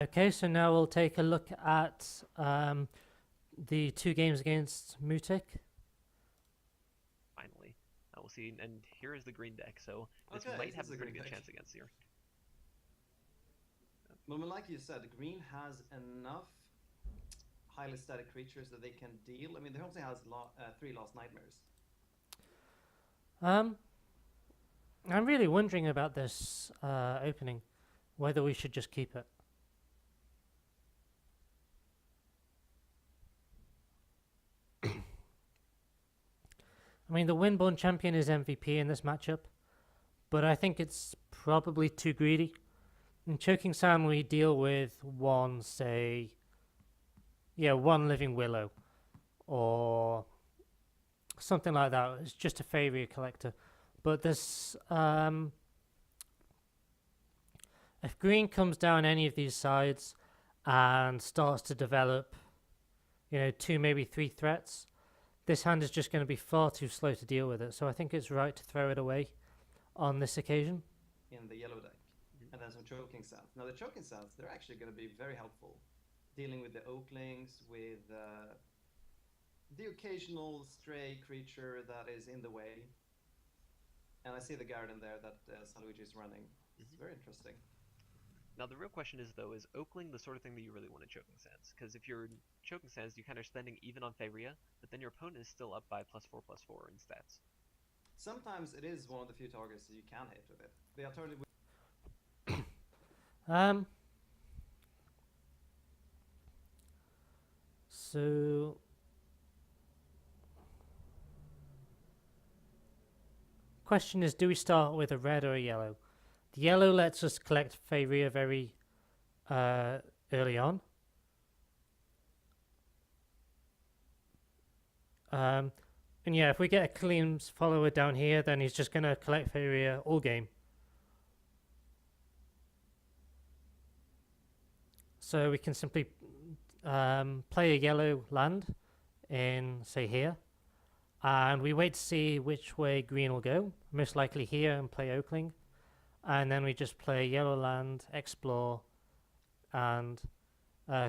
Okay, so now we'll take a look at the two games against Moutik. Finally. We'll see, and here is the green deck, so this Okay, might this have is a a pretty green good deck. chance against here. Well, like you said, green has enough highly static creatures that they can deal. I mean, they only has three Lost Nightmares. Um, I'm really wondering about this opening, whether we should just keep it. I mean, the Windborn champion is MVP in this matchup, but I think it's probably too greedy. In Choking Sound, we deal with one, say, one Living Willow, or something like that. It's just a Faerie collector. But this, if green comes down any of these sides and starts to develop, two, maybe three threats, this hand is just going to be far too slow to deal with it. So I think it's right to throw it away on this occasion. In the yellow deck. And then some Choking Sounds. Now, the Choking Sounds, they're actually going to be very helpful. Dealing with the Oaklings, with the occasional stray creature that is in the way. And I see the garden there that Salugi is running. It's very interesting. Now the real question is though, is Oakling the sort of thing that you really want in Choking Sands? Because if you're Choking Sands, you kind of are spending even on Faeria, but then your opponent is still up by +4/+4 in stats. Sometimes it is one of the few targets that you can hit with it. The alternative. So question is, do we start with a red or a yellow? The yellow lets us collect Faeria very early on. And yeah, if we get a Kaleem's follower down here, then he's just going to collect Faeria all game. So we can simply play a yellow land in, say, here. And we wait to see which way green will go. Most likely here, and play Oakling. And then we just play yellow land, explore, and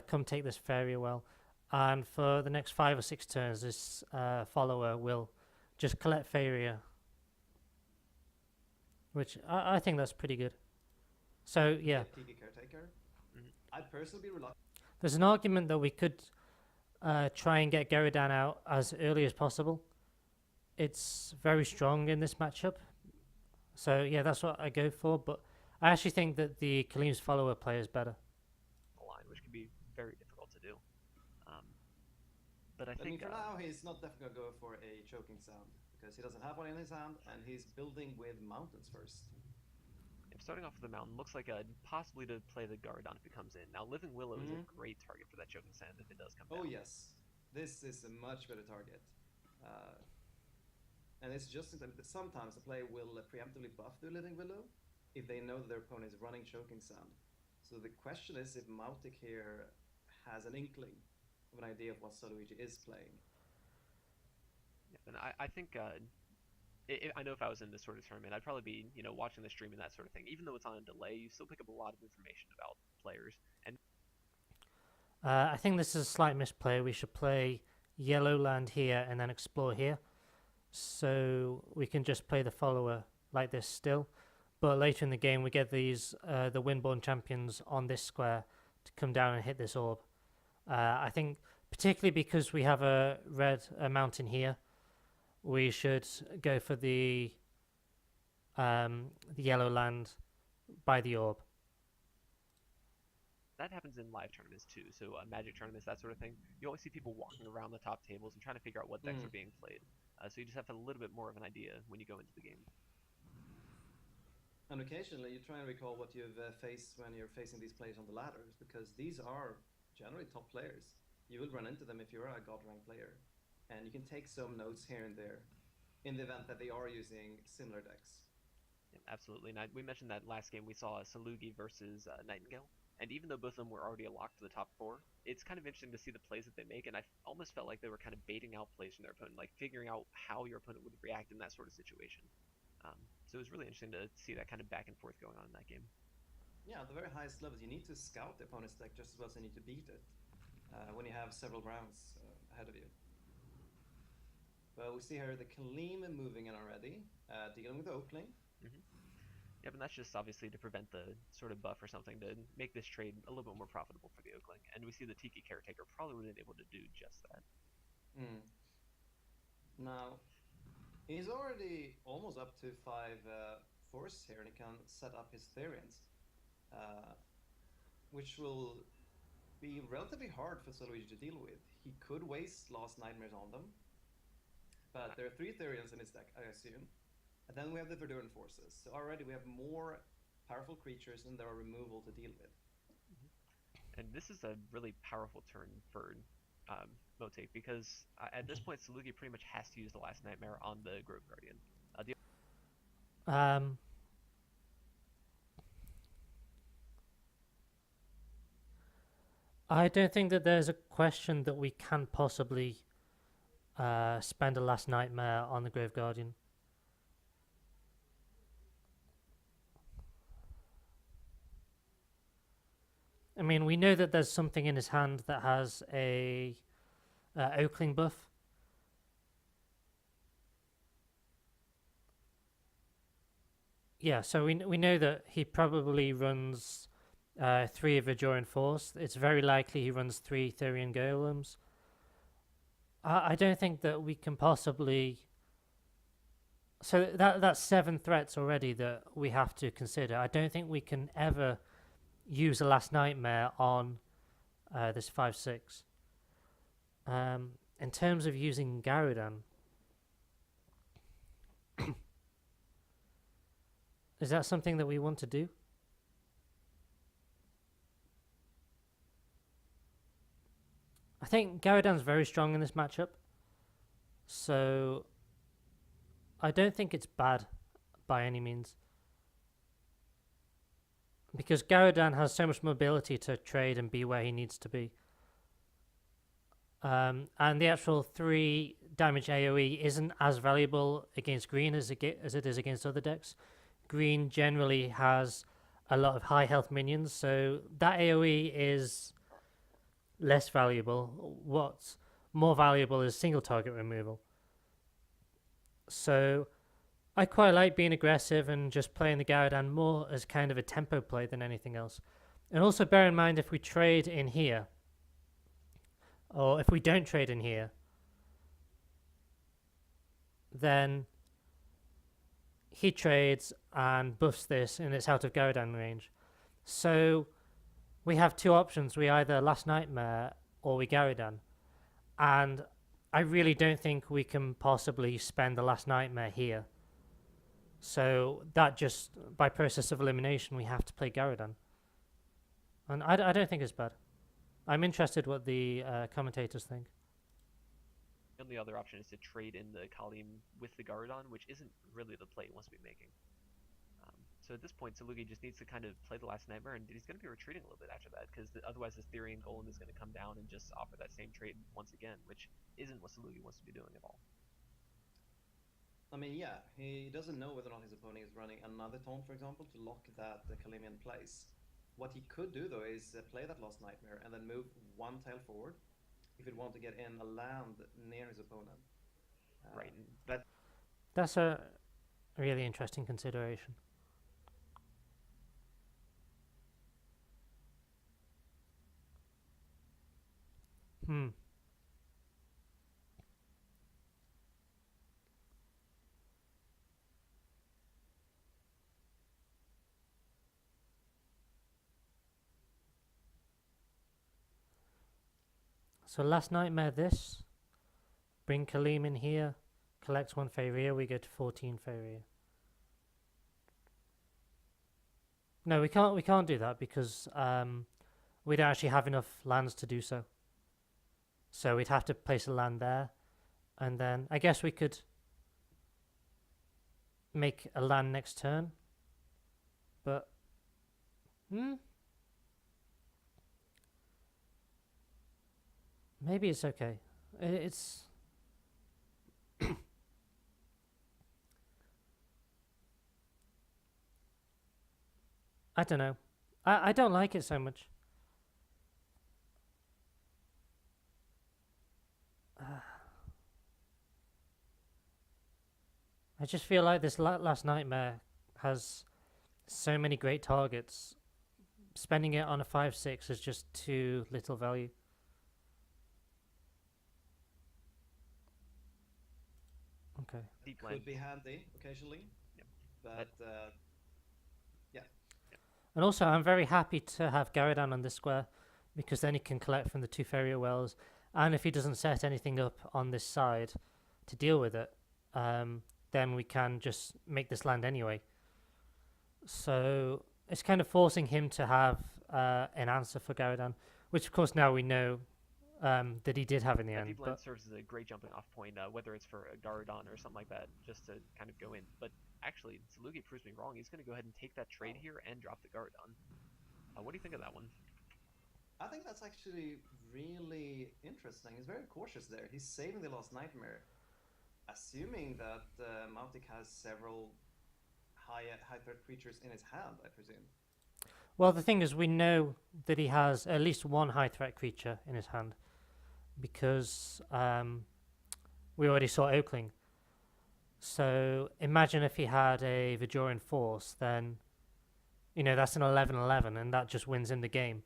come take this Faeria well. And for the next 5 or 6 turns, this follower will just collect Faeria, which I think that's pretty good. So yeah, Tiki Caretaker. Mm-hmm. I'd personally be reluctant. there's an argument that we could try and get Garadan out as early as possible. It's very strong in this matchup. So yeah, that's what I go for. But I actually think that the Kaleem's follower play is better. The line, which can be very difficult to do. Um, but I I mean, think for now, he's not definitely going to go for a Choking Sound because he doesn't have one in his hand, and he's building with mountains first. starting off with the mountain looks like possibly to play the Garadon if it comes in. Now Living Willow is a great target for that Choking Sand if it does come down. Oh yes, this is a much better target. And it's just that sometimes the player will preemptively buff the Living Willow if they know that their opponent is running Choking Sound. So the question is if Moutik here has an inkling of an idea of what Salugi is playing. Yeah, and I think I know if I was in this sort of tournament, I'd probably be watching the stream and that sort of thing. Even though it's on a delay, you still pick up a lot of information about players. And I think this is a slight misplay. We should play yellow land here and then explore here. So we can just play the follower like this still. But later in the game, we get these the Windborn champions on this square to come down and hit this orb. I think particularly because we have a red mountain here, we should go for the yellow land by the orb. that happens in live tournaments too. So Magic tournaments, that sort of thing. You always see people walking around the top tables and trying to figure out what decks are being played. So you just have a little bit more of an idea when you go into the game. And occasionally you try and recall what you've faced when you're facing these players on the ladders, because these are generally top players. You will run into them if you're a god rank player, and you can take some notes here and there in the event that they are using similar decks. Yeah, absolutely. And we mentioned that last game we saw Salugi versus Nightingale. And even though both of them were already locked to the top four, it's kind of interesting to see the plays that they make. And I almost felt like they were kind of baiting out plays from their opponent, like figuring out how your opponent would react in that sort of situation. So it was really interesting to see that kind of back and forth going on in that game. yeah, the very highest levels, you need to scout the opponent's deck just as well as you need to beat it when you have several rounds ahead of you. But we see here the Kalim moving in already, dealing with the Oakling. Yep, and that's just obviously to prevent the sort of buff or something to make this trade a little bit more profitable for the Oakling. And we see the Tiki Caretaker probably would have been able to do just that. Mm. Now, he's already almost up to 5 forests here, and he can set up his Therians, which will be relatively hard for Salugi to deal with. He could waste Last Nightmares on them, but there are 3 Therians in his deck, I assume. And then we have the Verduran forces. So already we have more powerful creatures than there are removal to deal with. And this is a really powerful turn for Moutik, because at this point Salugi pretty much has to use the Last Nightmare on the Grove Guardian. I don't think that there's a question that we can possibly spend a Last Nightmare on the Grove Guardian. I mean, we know that there's something in his hand that has a Oakling buff. Yeah, so we know that he probably runs 3 of Verduran Force. It's very likely he runs 3 Therian Golems. I don't think that we can possibly... So that's 7 threats already that we have to consider. I don't think we can ever use a Last Nightmare on this 5/6. In terms of using Garudan, is that something that we want to do? I think Garudan's very strong in this matchup, so I don't think it's bad by any means, because Garudan has so much mobility to trade and be where he needs to be. And the actual 3 damage AoE isn't as valuable against green as it is against other decks. Green generally has a lot of high health minions, so that AoE is less valuable. What's more valuable is single target removal. So I quite like being aggressive and just playing the Garudan more as kind of a tempo play than anything else. And also bear in mind, if we trade in here, or if we don't trade in here, then he trades and buffs this and it's out of Garudan range. So we have 2 options. We either Last Nightmare or we Garudan. And I really don't think we can possibly spend the Last Nightmare here. So that just, by process of elimination, we have to play Garudan. And I don't think it's bad. I'm interested what the commentators think. The only other option is to trade in the Kalim with the Garudan, which isn't really the play he wants to be making. So at this point, Salugi just needs to kind of play the Last Nightmare, and he's going to be retreating a little bit after that, because otherwise this Therian Golem is going to come down and just offer that same trade once again, which isn't what Salugi wants to be doing at all. I mean, yeah, he doesn't know whether or not his opponent is running another taunt, for example, to lock that the Kalimian place. What he could do, though, is play that Last Nightmare and then move 1 tile forward if he'd want to get in a land near his opponent. Right. That's a really interesting consideration. So Last Nightmare this, bring Kalim in here, collect 1 Feyreer, we go to 14 Feyreer. No, we can't do that because we don't actually have enough lands to do so. So we'd have to place a land there, and then I guess we could make a land next turn, but maybe it's okay. It's I don't know. I don't like it so much. I just feel like this last nightmare has so many great targets. Spending it on a 5/6 is just too little value. Okay. Deep Could land. be handy occasionally, Yep. but yeah. And also, I'm very happy to have Garadan on this square because then he can collect from the 2 Feria Wells. And if he doesn't set anything up on this side to deal with it, then we can just make this land anyway. So it's kind of forcing him to have an answer for Garadan, which of course now we know that he did have in the That end. deep land But serves as a great jumping off point, whether it's for a Garadon or something like that, just to kind of go in. But actually, Salugi proves me wrong. He's going to go ahead and take that trade here and drop the Garadon. What do you think of that one? I think that's actually really interesting. He's very cautious there. He's saving the last nightmare, assuming that Moutik has several high threat creatures in his hand, I presume. well, the thing is, we know that he has at least one high threat creature in his hand because we already saw Oakling. So imagine if he had a Vajorian Force, then that's an 11/11, and that just wins in the game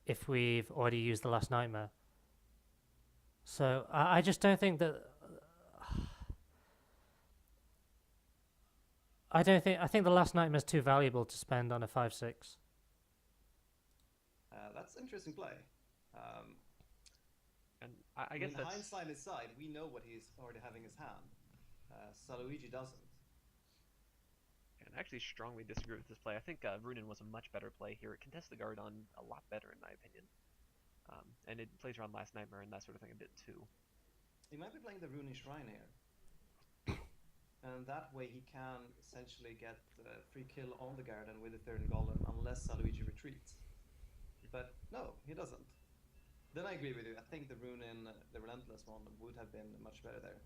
if we've already used the last nightmare. So I just don't think that. I think the last nightmare is too valuable to spend on a 5/6. That's interesting play. And I guess that's hindsight aside, we know what he's already having in his hand. Saluigi doesn't. and I actually strongly disagree with this play. I think Runin was a much better play here. It contests the Garadon a lot better, in my opinion. And it plays around Last Nightmare and that sort of thing a bit too. He might be playing the Runing Shrine here. And that way he can essentially get free kill on the Garden with the third Golem unless Saluigi retreats. But no, he doesn't. Then I agree with you. I think the Runin, the Relentless one, would have been much better there.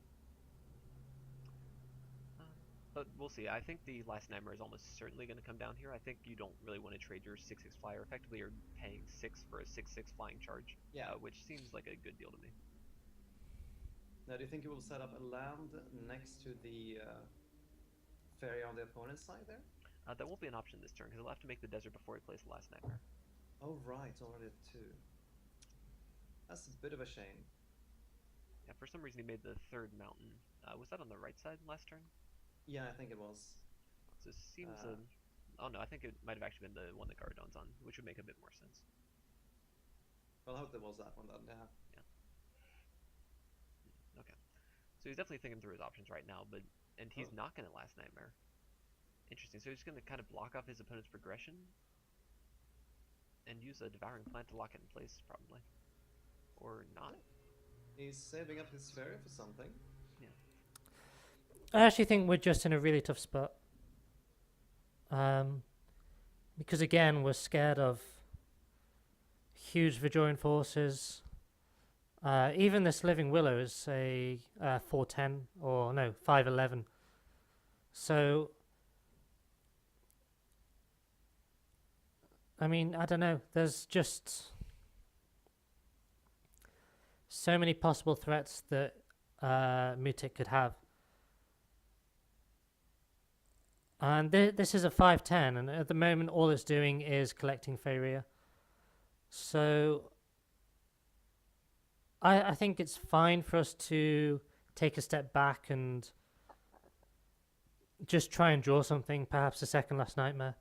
But we'll see. I think the Last Nightmare is almost certainly going to come down here. I think you don't really want to trade your 6/6 flyer. Effectively, you're paying 6 for a 6/6 flying charge, Yeah. which seems like a good deal to me. Now, do you think he will set up a land next to the ferry on the opponent's side there? That won't be an option this turn because he'll have to make the desert before he plays the Last Nightmare. Oh, right, it's already at 2. That's a bit of a shame. Yeah, for some reason he made the third mountain. Was that on the right side last turn? Yeah, I think it was. So it seems oh no, I think it might have actually been the one that Garadon's on, which would make a bit more sense. Well, I hope there was that one then, yeah. Okay. So he's definitely thinking through his options right now, and he's Oh. not going to Last Nightmare. Interesting. So he's going to kind of block off his opponent's progression and use a Devouring Plant to lock it in place, probably. Or not. He's saving up his ferry for something. I actually think we're just in a really tough spot. Because again, we're scared of huge Vajorian forces. Even this Living Willow is a 4/10 or no 5/11. So I mean, I don't know. There's just so many possible threats that Moutik could have. And this is a 5/10, and at the moment all it's doing is collecting Faeria. So I think it's fine for us to take a step back and just try and draw something, perhaps a second Last Nightmare.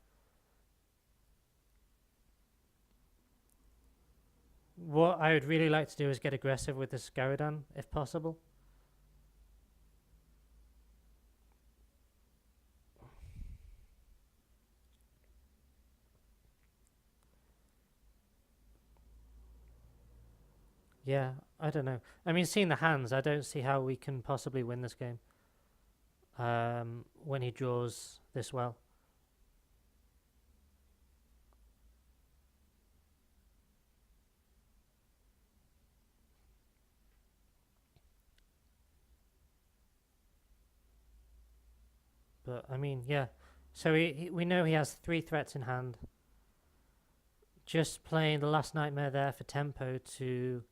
What I would really like to do is get aggressive with this Garadon, if possible. Yeah, I don't know. I mean, seeing the hands, I don't see how we can possibly win this game when he draws this well. But, I mean, yeah. So we know he has 3 threats in hand. just playing the last nightmare there for tempo to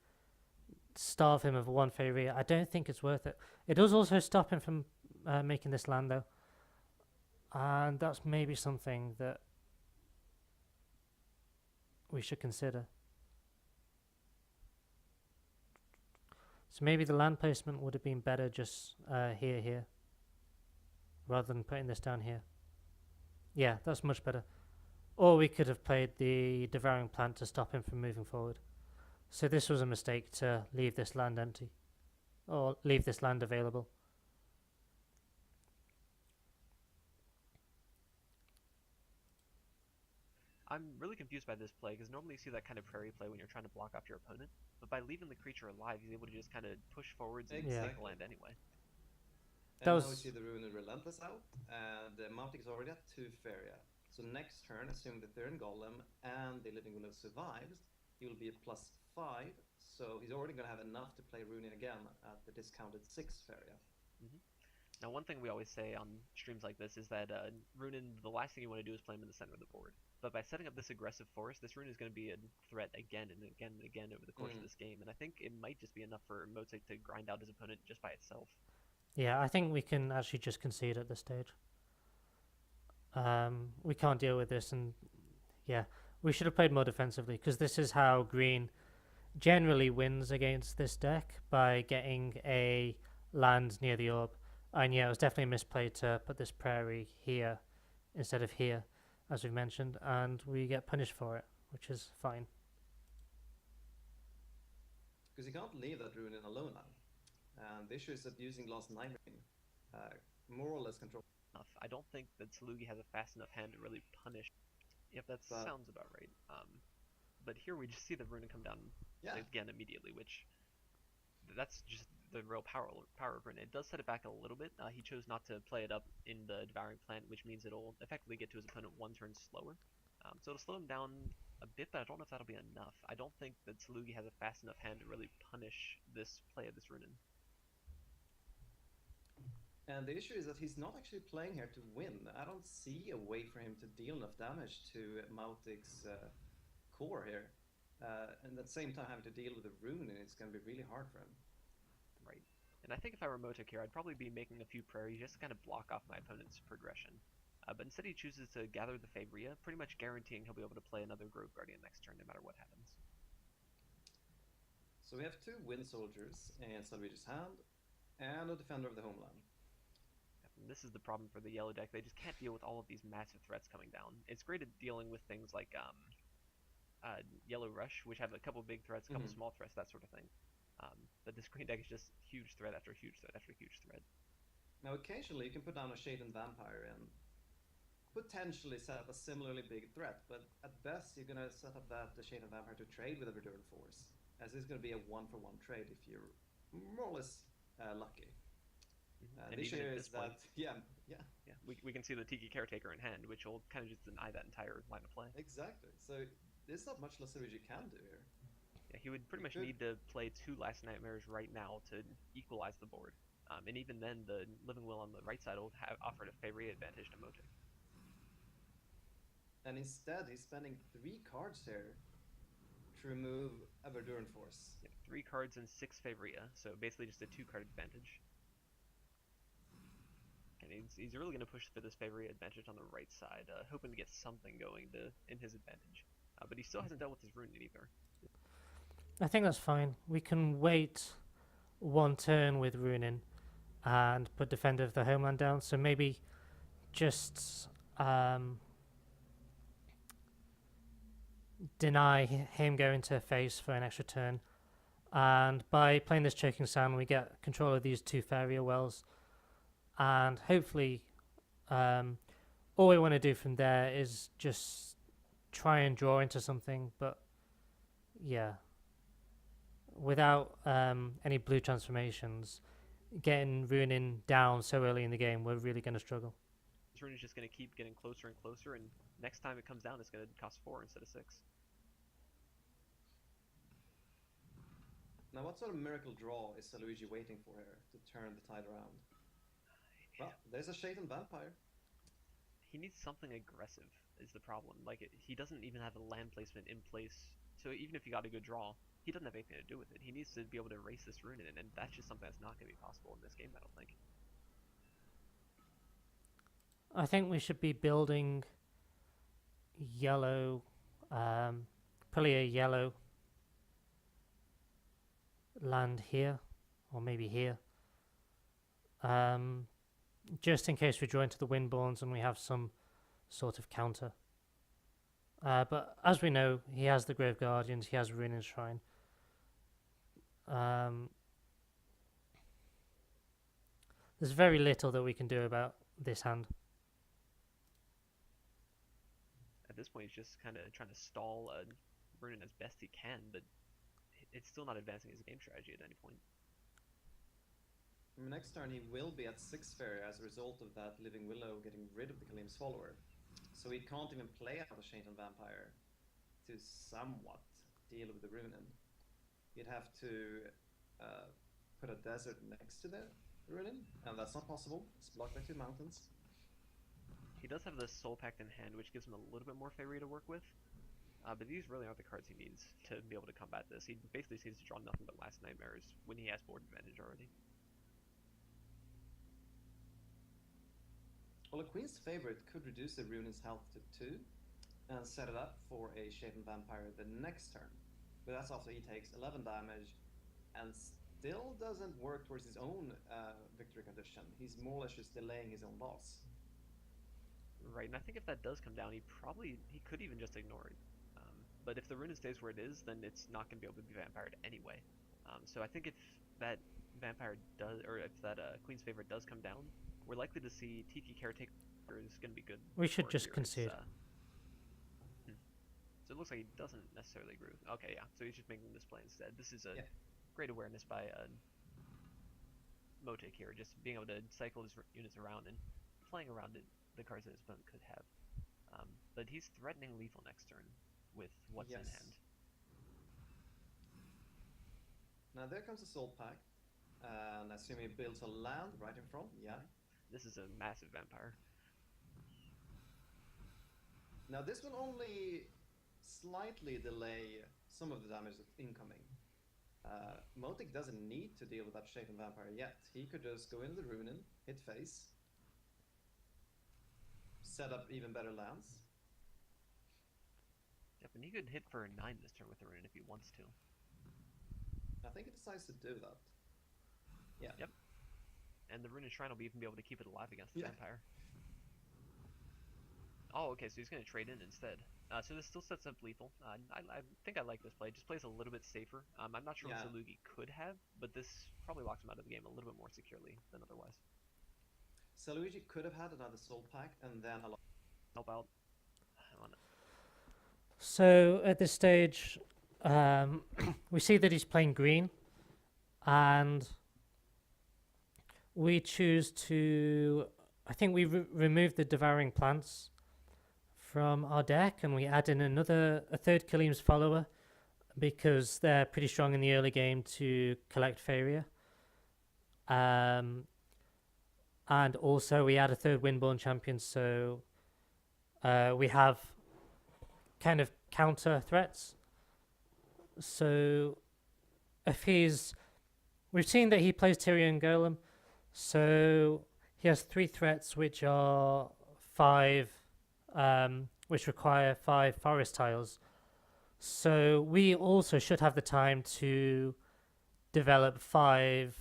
starve him of one failure. I don't think it's worth it. It does also stop him from making this land though, and that's maybe something that we should consider. So maybe the land placement would have been better just here, rather than putting this down here. Yeah, that's much better. Or we could have played the devouring plant to stop him from moving forward. So this was a mistake to leave this land empty, or leave this land available. I'm really confused by this play, because normally you see that kind of prairie play when you're trying to block off your opponent, but by leaving the creature alive, he's able to just kind of push forwards and Exactly. take the land anyway. And That now we was- see the Runar Relentless out, and Moutik is already at 2 Feria. So next turn, assuming the third golem and the Living Willow survives, he will be at +5. So he's already going to have enough to play Runin again at the discounted 6 Feria. Now, one thing we always say on streams like this is that Runin, the last thing you want to do is play him in the center of the board. But by setting up this aggressive forest, this Runin is going to be a threat again and again and again over the course of this game. And I think it might just be enough for Moutik to grind out his opponent just by itself. Yeah, I think we can actually just concede at this stage. We can't deal with this, and yeah, we should have played more defensively, because this is how green generally wins against this deck, by getting a land near the orb. And yeah, it was definitely a misplay to put this prairie here instead of here, as we mentioned, and we get punished for it, which is fine. Because you can't leave that Runin alone now. And the issue is abusing last 9 more or less control. I don't think that Salugi has a fast enough hand to really punish. Yep, that But- sounds about right. But here we just see the Runin come down again immediately, which that's just the real power of Runin. It does set it back a little bit. He chose not to play it up in the Devouring Plant, which means it'll effectively get to his opponent 1 turn slower. So it'll slow him down a bit, but I don't know if that'll be enough. I don't think that Salugi has a fast enough hand to really punish this play of this Runin. And the issue is that he's not actually playing here to win. I don't see a way for him to deal enough damage to Moutik's core here. And at the same time having to deal with the Runin, it's going to be really hard for him. Right. And I think if I were Moutik here, I'd probably be making a few prairies just to kind of block off my opponent's progression. But instead he chooses to gather the Fabria, pretty much guaranteeing he'll be able to play another Grove Guardian next turn no matter what happens. So we have 2 Wind Soldiers in Salvigi's hand, and a Defender of the Homeland. And this is the problem for the yellow deck. They just can't deal with all of these massive threats coming down. It's great at dealing with things like Yellow Rush, which have a couple big threats, a couple small threats, that sort of thing. But this green deck is just huge threat after huge threat after huge threat. Now occasionally you can put down a Shaden Vampire and potentially set up a similarly big threat, but at best you're going to set up that Shaden Vampire to trade with a Verdurant Force, as it's going to be a 1-for-1 trade if you're more or less lucky. And the issue even at is this point, that, we can see the Tiki Caretaker in hand, which will kind of just deny that entire line of play. exactly. So there's not much Salugi can do here. Yeah, he would pretty much Good. need to play 2 Last Nightmares right now to equalize the board. And even then, the Living Will on the right side will have offered a favorite advantage to Moutik. And instead he's spending 3 cards here to remove a Verdurant Force. Yeah, 3 cards and 6 Favoria, so basically just a 2-card advantage. And he's really going to push for this Favoria advantage on the right side, hoping to get something going in his advantage. But he still hasn't dealt with his Runin either. I think that's fine. We can wait 1 turn with Runin and put Defender of the Homeland down. So maybe just deny him going to face for an extra turn. And by playing this Choking Sand, we get control of these 2 Faria Wells. And hopefully, all we want to do from there is just try and draw into something. But yeah, without any blue transformations, getting Runin down so early in the game, we're really going to struggle. This Runin is just going to keep getting closer and closer, and next time it comes down, it's going to cost 4 instead of 6. Now what sort of miracle draw is Salugi waiting for here to turn the tide around? Well, there's a Shaden Vampire. He needs something aggressive. is the problem. Like he doesn't even have a land placement in place. So even if he got a good draw, he doesn't have anything to do with it. He needs to be able to erase this rune, and that's just something that's not going to be possible in this game, I don't think. I think we should be building yellow, probably a yellow land here, or maybe here. Just in case we draw into the Windborns and we have some sort of counter. But as we know, he has the Grave Guardians, he has Ruined Shrine. There's very little that we can do about this hand. At this point, he's just kind of trying to stall Runen as best he can, but it's still not advancing his game strategy at any point. Next turn he will be at 6 Fairy as a result of that Living Willow getting rid of the Kalim's follower. So he can't even play out a Shaitan Vampire to somewhat deal with the Runen. He'd have to put a desert next to the Runen, and that's not possible. It's blocked by 2 mountains. He does have the Soul Pact in hand, which gives him a little bit more Fairy to work with. But these really aren't the cards he needs to be able to combat this. He basically needs to draw nothing but Last Nightmares when he has board advantage already. Well, a Queen's Favorite could reduce the Runen's health to 2 and set it up for a Shaitan Vampire the next turn. But that's after he takes 11 damage and still doesn't work towards his own victory condition. He's more or less just delaying his own loss. Right, and I think if that does come down, he could even just ignore it. But if the Runen stays where it is, then it's not going to be able to be vampired anyway. So I think if that vampire does, or if that Queen's Favorite does come down, we're likely to see Tiki Caretaker is going to be good. We should just concede. So it looks like he doesn't necessarily agree. Okay, yeah. So he's just making this play instead. This is a great awareness by Moutik here, just being able to cycle his units around and playing around the cards that his opponent could have. But he's threatening lethal next turn with what's in hand. Now there comes a Soul Pact, and I assume he builds a land right in front. Yeah. This is a massive vampire. Now this will only slightly delay some of the damage that's incoming. Moutik doesn't need to deal with that Shaitan Vampire yet. He could just go into the Runen, hit face, set up even better lands. Yep, and he could hit for a 9 this turn with the Runen if he wants to. I think he decides to do that. Yeah. Yep. And the Ruined Shrine will even be able to keep it alive against the vampire. Oh, okay, so he's going to trade in instead. So this still sets up lethal. I think I like this play. It just plays a little bit safer. I'm not sure what Salugi could have, but this probably locks him out of the game a little bit more securely than otherwise. Salugi could have had another Soul Pact and then help out. So at this stage, we see that he's playing green, and we choose to, I think we remove the Devouring Plants from our deck, and we add in a third Kalim's Follower, because they're pretty strong in the early game to collect Failure. And also we add a third Windborn Champion, so we have kind of counter threats. So if we've seen that he plays Tyrion Golem, so he has 3 threats which are 5, which require 5 forest tiles. So we also should have the time to develop 5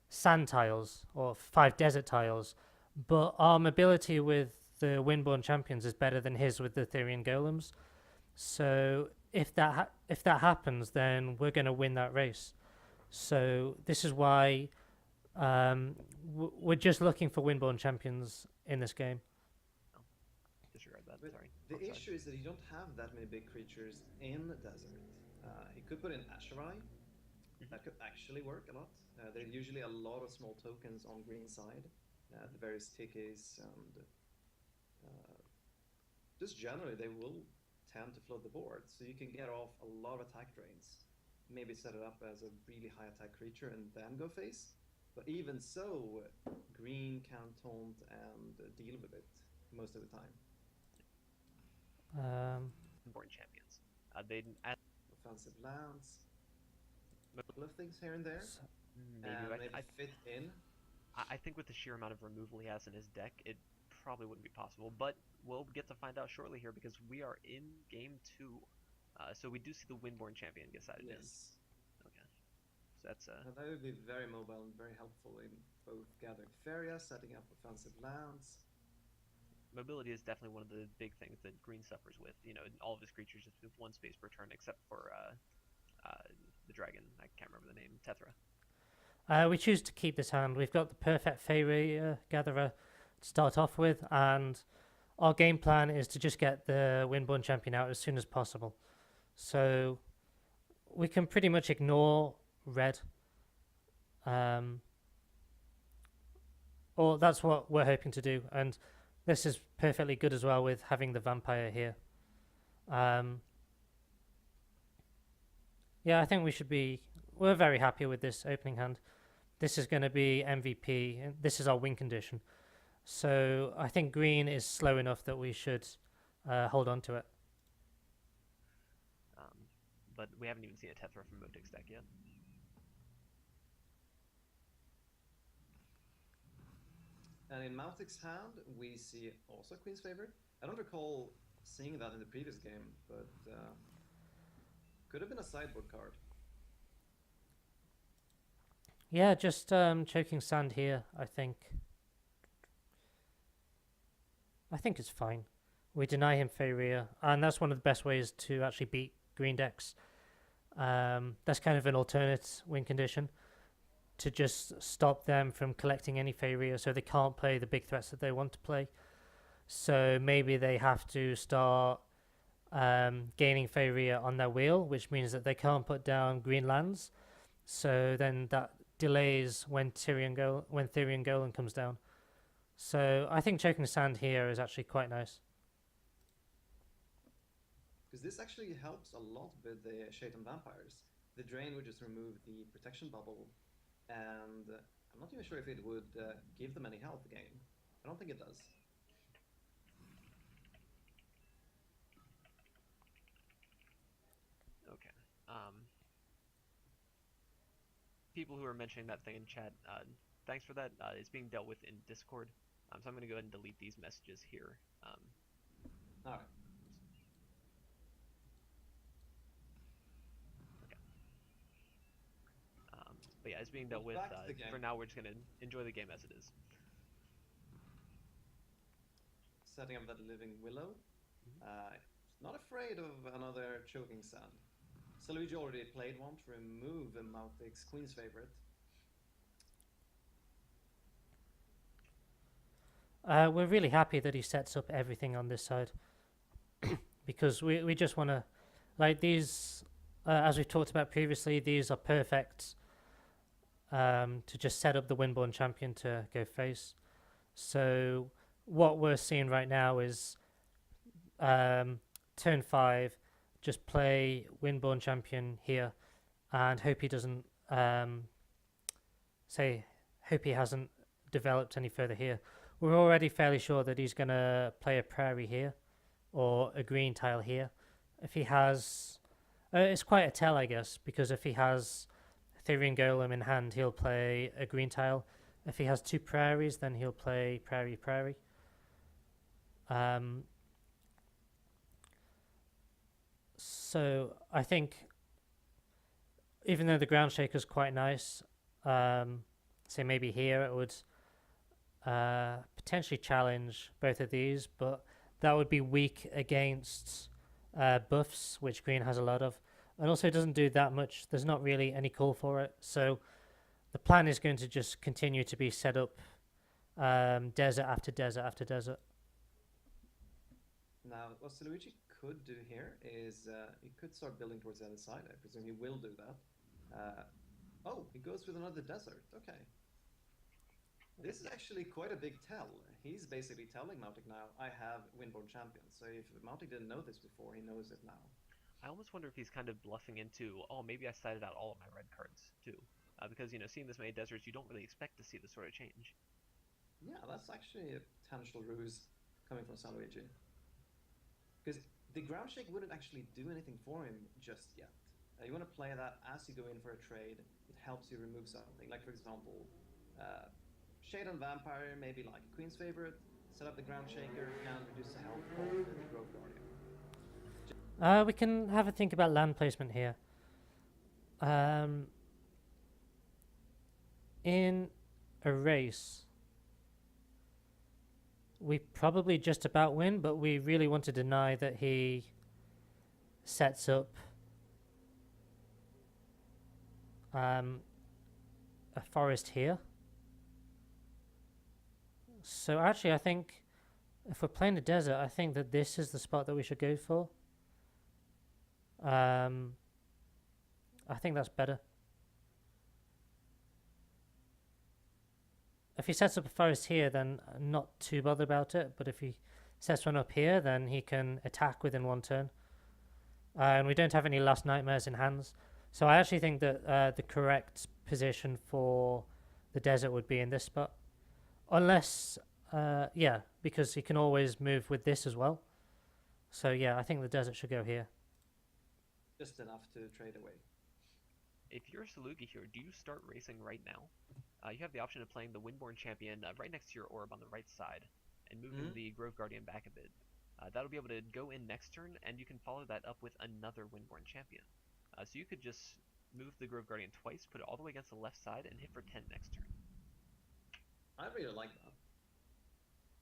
sand tiles or 5 desert tiles, but our mobility with the Windborn Champions is better than his with the Tyrion Golems. So if that happens, then we're going to win that race. So this is why we're just looking for Windborn Champions in this game. Oh, disregard that. But sorry. The issue is that you don't have that many big creatures in the desert. He could put in Asherai. That could actually work a lot. There are usually a lot of small tokens on green side. The various tikis and just generally they will tend to flood the board, so you can get off a lot of attack drains. Maybe set it up as a really high attack creature and then go face. But even so, green can taunt and deal with it most of the time. Born champions. They add Offensive lands, a couple of things here and there, maybe. and maybe fit in. I think with the sheer amount of removal he has in his deck, it probably wouldn't be possible. But we'll get to find out shortly here because we are in game 2. So we do see the Windborn champion gets added in. Yes. Okay. So that's Now that would be very mobile and very helpful in both gathering Feria, setting up offensive lands. mobility is definitely one of the big things that green suffers with. You know, all of his creatures just move 1 space per turn, except for the dragon. I can't remember the name. Tetra. We choose to keep this hand. We've got the perfect Fairy Gatherer to start off with, and our game plan is to just get the Windborn champion out as soon as possible. So we can pretty much ignore red. Or that's what we're hoping to do, and this is perfectly good as well with having the vampire here. Yeah, I think we're very happy with this opening hand. This is going to be MVP, and this is our win condition. So I think green is slow enough that we should hold on to it. But we haven't even seen a Tetra from Moutik's deck yet. And in Moutik's hand, we see also Queen's Favorite. I don't recall seeing that in the previous game, but could have been a sideboard card. Yeah, just choking sand here, I think. I think it's fine. We deny him Feyria, and that's one of the best ways to actually beat green decks. That's kind of an alternate win condition to just stop them from collecting any Feyria so they can't play the big threats that they want to play. So maybe they have to start gaining Feyria on their wheel, which means that they can't put down green lands. So then that delays when Therian Golem comes down. So I think choking sand here is actually quite nice. Because this actually helps a lot with the Shaitan Vampires. The Drain would just remove the protection bubble, and I'm not even sure if it would give them any health gain. I don't think it does. Okay. People who are mentioning that thing in chat, thanks for that. It's being dealt with in Discord. So I'm going to go ahead and delete these messages here. Alright. But yeah, it's being dealt with. For now, we're just going to enjoy the game as it is. Setting up that Living Willow. Not afraid of another choking sand. Salugi already played one to remove Moutik's Queen's Favorite. We're really happy that he sets up everything on this side because we just want to, like these, as we've talked about previously, these are perfect to just set up the Windborn champion to go face. So what we're seeing right now is turn 5, just play Windborn champion here and hope he doesn't hope he hasn't developed any further here. We're already fairly sure that he's going to play a prairie here or a green tile here. If he has, it's quite a tell, I guess, because if he has Therian Golem in hand, he'll play a green tile. If he has 2 prairies, then he'll play prairie. So I think even though the ground shaker is quite nice, say maybe here it would potentially challenge both of these, but that would be weak against buffs, which green has a lot of, and also doesn't do that much. There's not really any call for it, so the plan is going to just continue to be set up desert after desert after desert. Now, what Salugi could do here is he could start building towards the other side. I presume he will do that. Oh, he goes with another desert. Okay. This is actually quite a big tell. He's basically telling Moutik now, I have Windborn champion. So if Moutik didn't know this before, he knows it now. I almost wonder if he's kind of bluffing into, oh, maybe I sided out all of my red cards too. Because, you know, seeing this many deserts, you don't really expect to see this sort of change. Yeah, that's actually a potential ruse coming from Salugi. Because the ground shake wouldn't actually do anything for him just yet. You want to play that as you go in for a trade. It helps you remove something. Like, for example, Shade on Vampire, maybe like Queen's Favorite, set up the ground shaker, and reduce the health of the Grove Guardian. We can have a think about land placement here. In a race, we probably just about win, but we really want to deny that he sets up a forest here. So actually, I think if we're playing the desert, I think that this is the spot that we should go for. I think that's better. If he sets up a forest here, then I'm not too bothered about it. But if he sets one up here, then he can attack within one turn. And we don't have any Last Nightmares in hands. So I actually think that the correct position for the desert would be in this spot. Unless, yeah, because he can always move with this as well. So yeah, I think the desert should go here. Just enough to trade away. If you're Salugi here, do you start racing right now? You have the option of playing the Windborn Champion right next to your orb on the right side, and moving the Grove Guardian back a bit. That'll be able to go in next turn, and you can follow that up with another Windborn Champion. So you could just move the Grove Guardian twice, put it all the way against the left side, and hit for 10 next turn. I really like that.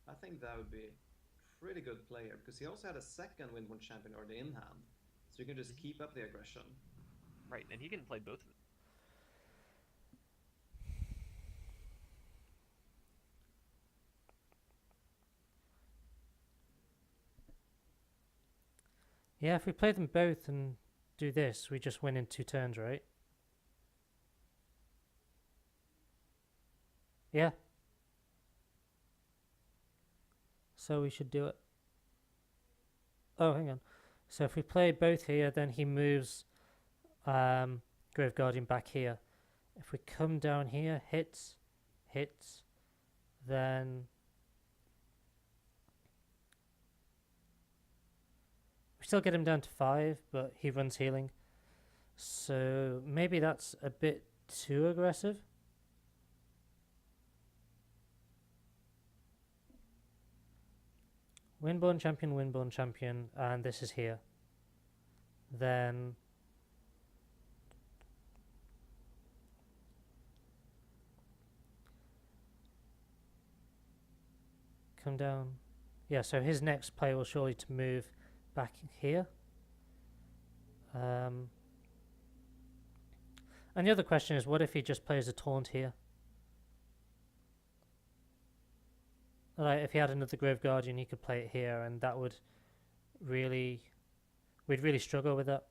I think that would be a pretty good player, because he also had a second Windborn Champion already in hand. So you can just keep up the aggression. Right, and he can play both of them. Yeah, if we play them both and do this, we just win in 2 turns, right? Yeah. So we should do it. Oh, hang on. So if we play both here, then he moves Grove Guardian back here. If we come down here, hits, then we still get him down to 5, but he runs healing. So maybe that's a bit too aggressive. Windborn Champion, and this is here. Then come down. Yeah, so his next play will surely to move back here. And the other question is, what if he just plays a taunt here? Like, if he had another Grove Guardian, he could play it here, and that would really... We'd really struggle with that.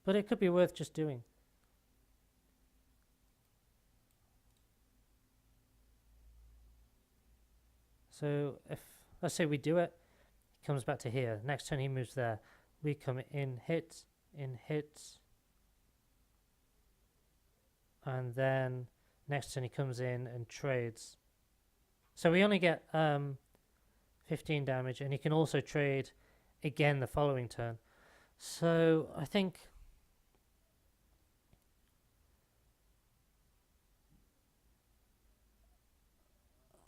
But it could be worth just doing. So if, let's say we do it, he comes back to here. Next turn he moves there. We come in hits, and then next turn he comes in and trades. So we only get 15 damage, and he can also trade again the following turn. So I think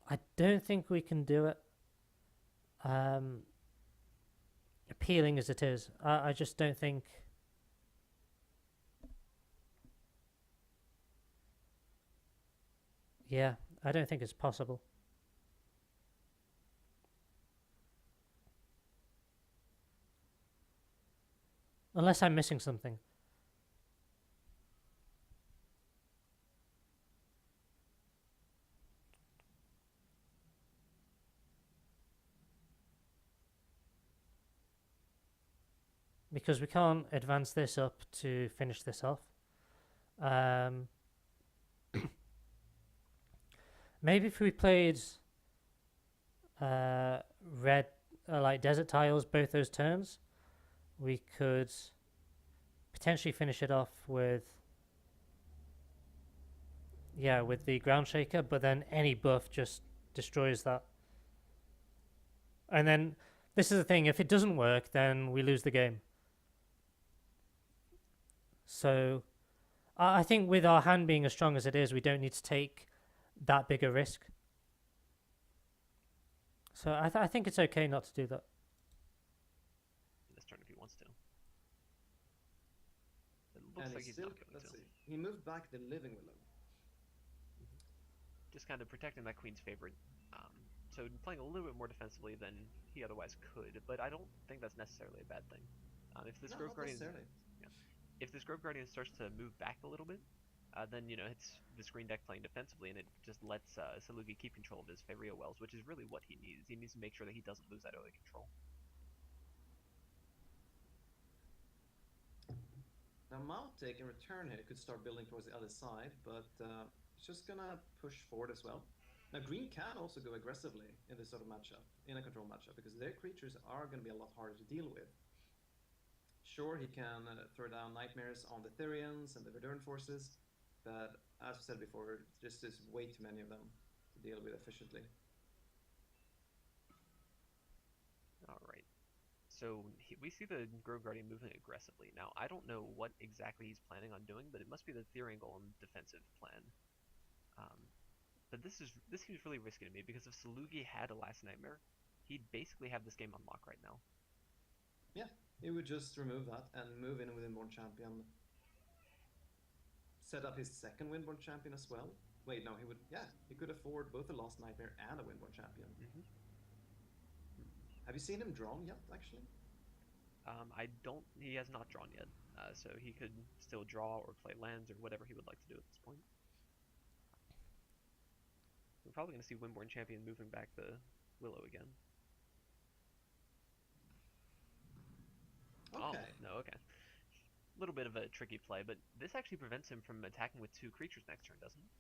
I don't think we can do it. Appealing as it is, I just don't think. Yeah, I don't think it's possible. Unless I'm missing something. Because we can't advance this up to finish this off. Maybe if we played red, like desert tiles, both those turns, we could potentially finish it off with yeah, with the ground shaker, but then any buff just destroys that. And then this is the thing: if it doesn't work, then we lose the game. So I think with our hand being as strong as it is, we don't need to take that big a risk. So I think it's okay not to do that. This turn if he wants to. It looks And like he's he's still, not going let's to. see, he moved back the Living Willow. Just kind of protecting that queen's favorite. So playing a little bit more defensively than he otherwise could, but I don't think that's necessarily a bad thing. If this No, Grove not Guardian, necessarily. yeah, if this Grove Guardian starts to move back a little bit, then it's this green deck playing defensively, and it just lets Salugi keep control of his Faeria Wells, which is really what he needs. He needs to make sure that he doesn't lose that early control. Now Moutik in return here could start building towards the other side, but he's just gonna push forward as well. Now green can also go aggressively in this sort of matchup, in a control matchup, because their creatures are gonna be a lot harder to deal with. Sure, he can throw down nightmares on the Therians and the Verdurn forces, but as we said before, just is way too many of them to deal with efficiently. All right. So we see the Grove Guardian moving aggressively. Now, I don't know what exactly he's planning on doing, but it must be the Therian Golem defensive plan. But this seems really risky to me, because if Salugi had a Last Nightmare, he'd basically have this game on lock right now. Yeah, he would just remove that and move in with Windborn Champion. Set up his second Windborn Champion as well. Wait, no, he would. Yeah, he could afford both a Lost Nightmare and a Windborn Champion. Have you seen him drawn yet, actually? I don't. He has not drawn yet, so he could still draw or play lands or whatever he would like to do at this point. We're probably going to see Windborn Champion moving back the Willow again. Okay. Oh, no, okay. A little bit of a tricky play, but this actually prevents him from attacking with 2 creatures next turn, doesn't it?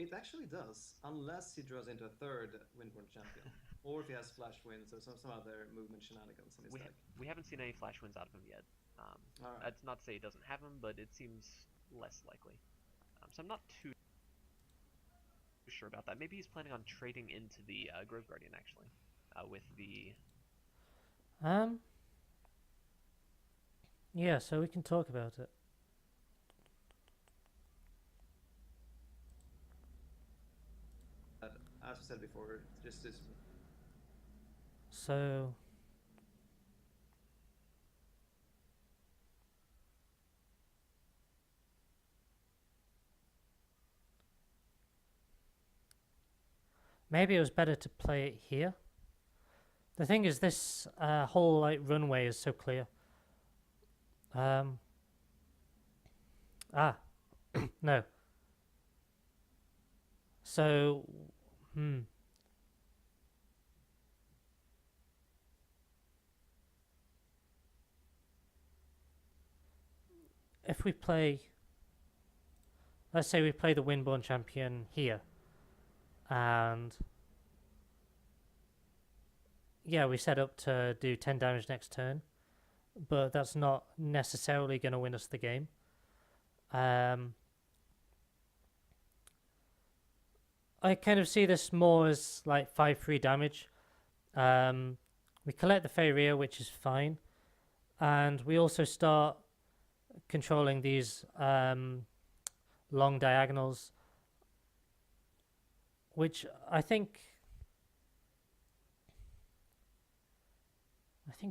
It actually does, unless he draws into a third Windborn Champion. Or if he has Flash Winds or some other movement shenanigans in his deck. We haven't seen any Flash Winds out of him yet. Alright. That's not to say he doesn't have them, but it seems less likely. So I'm not too sure about that. Maybe he's planning on trading into the Grove Guardian, actually, with the... Yeah, so we can talk about it. As we said before, just this. So maybe it was better to play it here. The thing is, this whole runway is so clear. No. So, if we play, let's say we play the Windborn Champion here, and yeah, we set up to do 10 damage next turn, but that's not necessarily going to win us the game. I kind of see this more as like 5-3 damage. We collect the Faeria, which is fine, and we also start controlling these long diagonals, which I think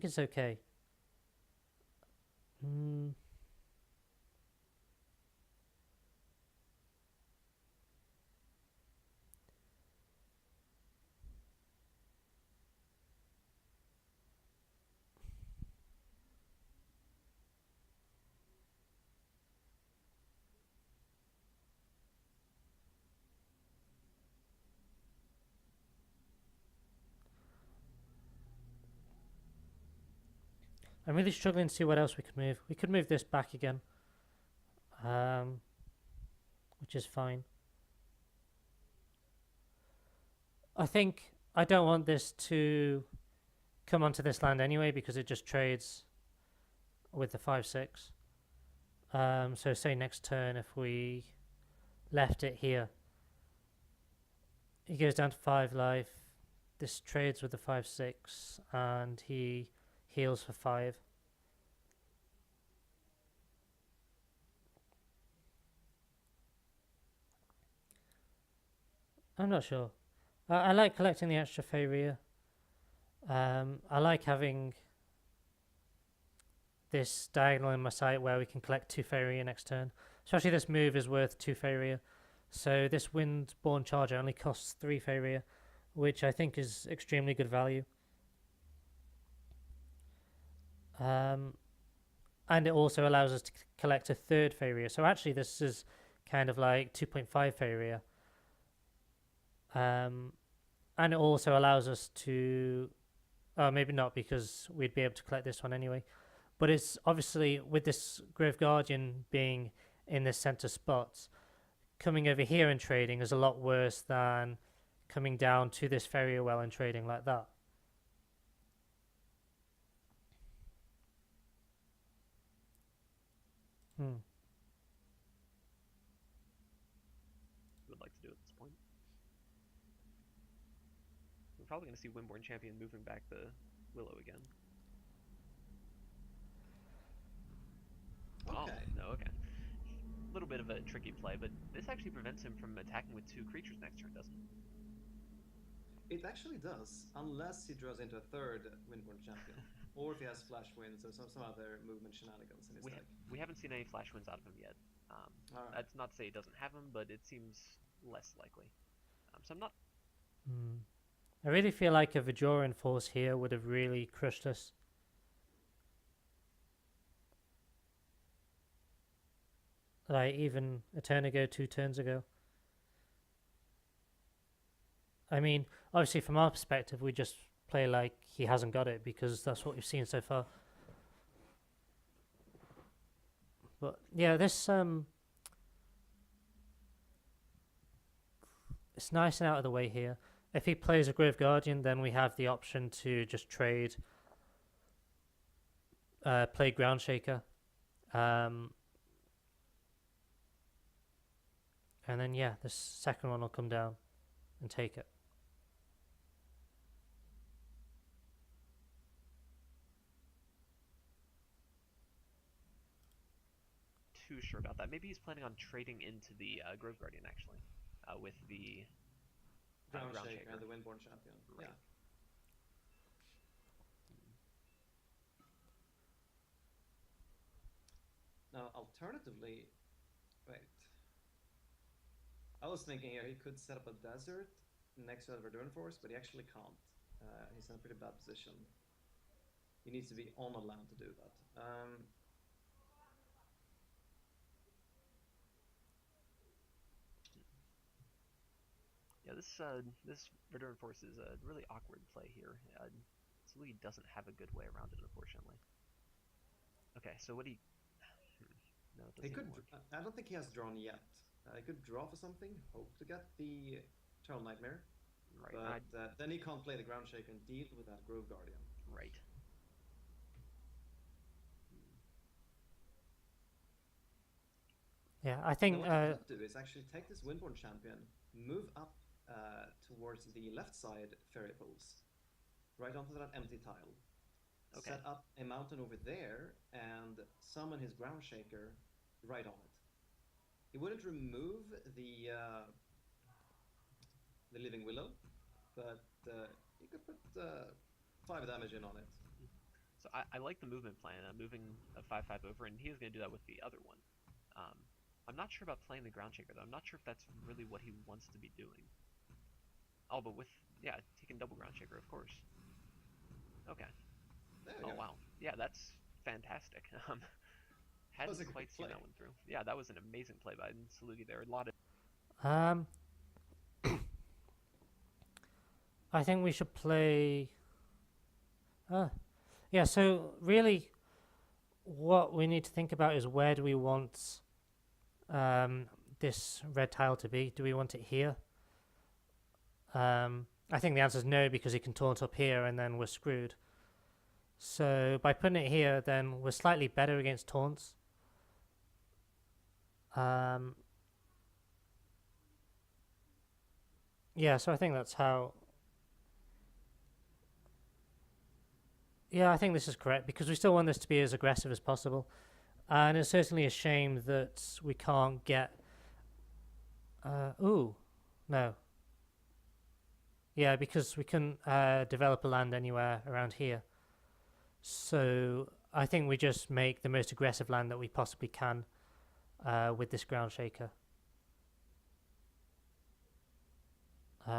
is okay. I'm really struggling to see what else we could move. We could move this back again, which is fine. I think I don't want this to come onto this land anyway, because it just trades with the 5/6. So say next turn if we left it here. He goes down to 5 life. This trades with the 5/6, and he heals for 5. I'm not sure. I like collecting the extra Feyria. I like having this diagonal in my site where we can collect 2 Feyria next turn. Especially this move is worth 2 Feyria. So this Windborn Charger only costs 3 Feyria, which I think is extremely good value. And it also allows us to collect a 3rd Feyria. So actually this is kind of like 2.5 Feyria. And it also allows us to... Oh, maybe not, because we'd be able to collect this one anyway. But it's obviously, with this Grove Guardian being in the center spot, coming over here and trading is a lot worse than coming down to this Feyria well and trading like that. Would like to do at this point. We're probably going to see Windborn Champion moving back the Willow again. Okay. Oh, no, okay. A little bit of a tricky play, but this actually prevents him from attacking with 2 creatures next turn, doesn't it? It actually does, unless he draws into a 3rd Windborn Champion. Or if he has Flash Winds or some other movement shenanigans in his deck. We haven't seen any Flash Winds out of him yet. Alright. That's not to say he doesn't have them, but it seems less likely. So I'm not... I really feel like a Vajoran Force here would have really crushed us. Like even a turn ago, 2 turns ago. I mean, obviously from our perspective, we just play like he hasn't got it because that's what we've seen so far. But yeah, this it's nice and out of the way here. If he plays a Grove Guardian, then we have the option to just trade, play Ground Shaker, and then yeah, the second one will come down and take it. Too sure about that. Maybe he's planning on trading into the Grove Guardian actually, with the Ground Shaker and the Windborn Champion. Right. Yeah. Now, alternatively, wait. I was thinking here he could set up a desert next to the Verduran Force, but he actually can't. He's in a pretty bad position. He needs to be on a land to do that. Yeah, this Verduran Force is a really awkward play here. Salugi doesn't have a good way around it, unfortunately. Okay, so what do you... No, it He doesn't could. work. I don't think he has drawn yet. He could draw for something, hope to get the Eternal Nightmare. Right. But then he can't play the Ground Shaker and deal with that Grove Guardian. Right. Yeah, I think What he could do is actually take this Windborn Champion, move up towards the left side fairy pools, right onto that empty tile. Okay. Set up a mountain over there and summon his Ground Shaker right on it. He wouldn't remove the Living Willow, but he could put 5 damage in on it. So I like the movement plan. I'm moving a 5/5 over, and he is going to do that with the other one. I'm not sure about playing the Ground Shaker, though. I'm not sure if that's really what he wants to be doing. Oh, but with, yeah, taking double Ground Shaker, of course. Okay. There we go. Wow. Yeah, that's fantastic. Hadn't a good quite seen play. that one through. Yeah, that was an amazing play by Salugi there. A lot of... I think we should play... yeah, so really what we need to think about is where do we want this red tile to be? Do we want it here? I think the answer is no, because he can taunt up here and then we're screwed. So by putting it here, then we're slightly better against taunts. Yeah, so I think that's how. Yeah, I think this is correct because we still want this to be as aggressive as possible, and it's certainly a shame that we can't get. Ooh, no. Yeah, because we couldn't develop a land anywhere around here. So I think we just make the most aggressive land that we possibly can with this ground shaker,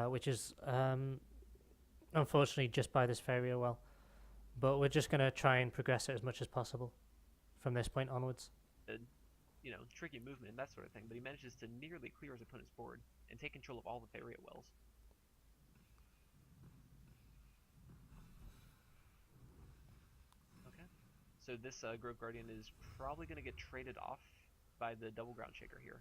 which is unfortunately just by this area well. But we're just going to try and progress it as much as possible from this point onwards. Tricky movement and that sort of thing, but he manages to nearly clear his opponent's board and take control of all the Faria wells. Okay, so this Grove Guardian is probably going to get traded off by the double ground shaker here.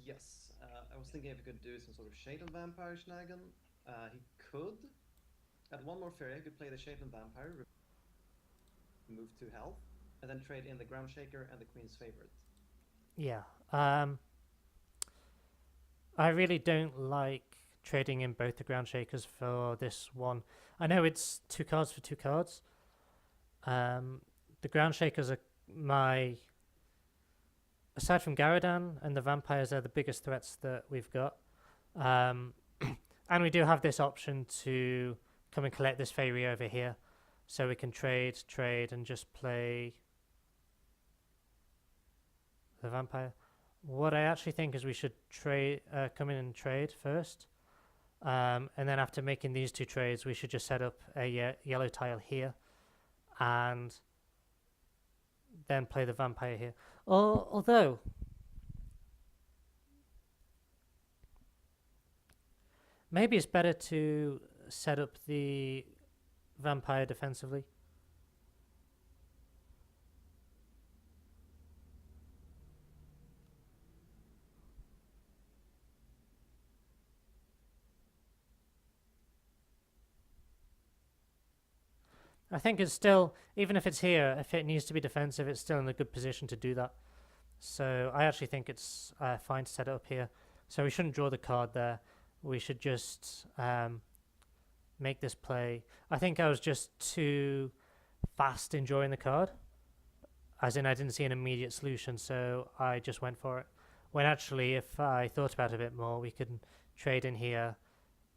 Yes, I was thinking if he could do some sort of Shaden Vampire Schnagen. He could. Add one more Faria, he could play the Shaden Vampire, remove 2 health, and then trade in the Ground Shaker and the Queen's Favorite. Yeah. I really don't like trading in both the ground shakers for this one. I know it's 2 cards for 2 cards. The ground shakers are my. Aside from Garadan and the vampires, are the biggest threats that we've got. And we do have this option to come and collect this fairy over here. So we can trade, and just play the vampire. What I actually think is we should come in and trade first. And then after making these 2 trades, we should just set up a yellow tile here. And then play the vampire here. Although, maybe it's better to set up the vampire defensively. I think it's still, even if it's here, if it needs to be defensive, it's still in a good position to do that. So I actually think it's fine to set it up here. So we shouldn't draw the card there. We should just make this play. I think I was just too fast in drawing the card. As in, I didn't see an immediate solution, so I just went for it. When actually, if I thought about it a bit more, we could trade in here,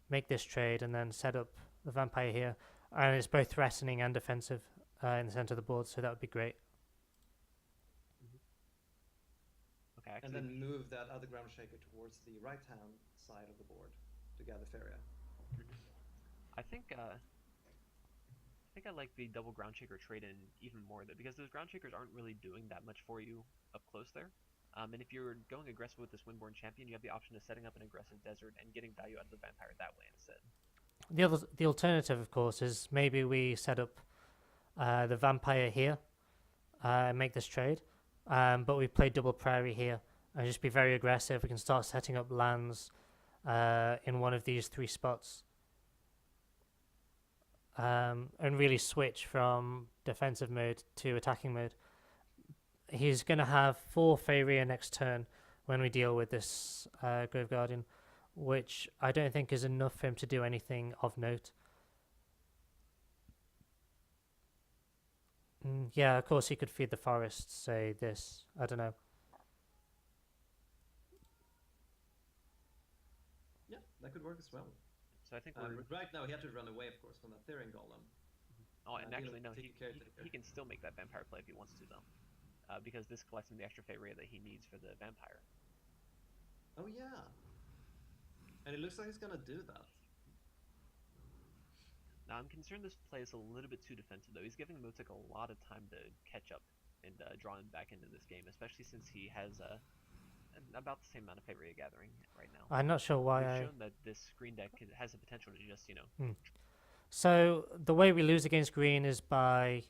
make this trade, and then set up the vampire here. And it's both threatening and defensive in the center of the board, so that would be great. Okay, and then move that other ground shaker towards the right-hand side of the board to gather Faria. I think I like the double ground shaker trade in even more though, because those ground shakers aren't really doing that much for you up close there. And if you're going aggressive with this Windborn champion, you have the option of setting up an aggressive desert and getting value out of the vampire that way instead. The alternative, of course, is maybe we set up the vampire here and make this trade, but we play double prairie here and just be very aggressive. We can start setting up lands in one of these 3 spots and really switch from defensive mode to attacking mode. He's going to have 4 Faeria next turn when we deal with this Grove Guardian, which I don't think is enough for him to do anything of note. Yeah, of course he could feed the forest, say this. I don't know. Yeah, that could work as well. So I think right now he had to run away, of course, from that Therian Golem. Oh, and actually no, he can still make that vampire play if he wants to though, because this collects him the extra Faeria that he needs for the vampire. Oh yeah. And it looks like he's gonna do that. Now I'm concerned this play is a little bit too defensive though. He's giving Moutik a lot of time to catch up and draw him back into this game, especially since he has about the same amount of Faeria gathering right now. I'm not sure why We've shown that this green deck has the potential to just, So the way we lose against green is by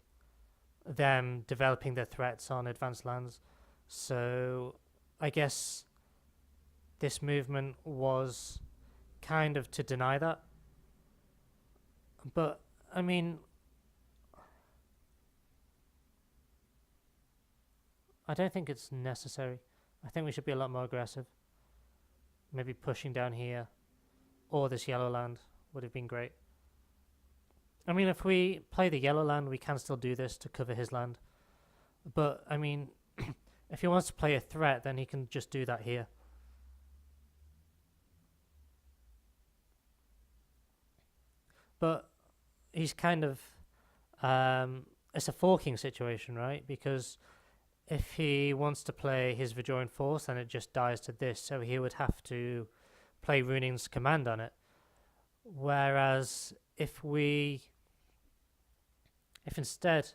them developing their threats on advanced lands. So I guess this movement was kind of to deny that. But, I mean, I don't think it's necessary. I think we should be a lot more aggressive. maybe pushing down here, or this yellow land would have been great. I mean, if we play the yellow land, we can still do this to cover his land. But, I mean, if he wants to play a threat, then he can just do that here. But he's kind of... it's a forking situation, right? Because if he wants to play his Vajoran Force, then it just dies to this. So he would have to play Runing's Command on it. Whereas if instead...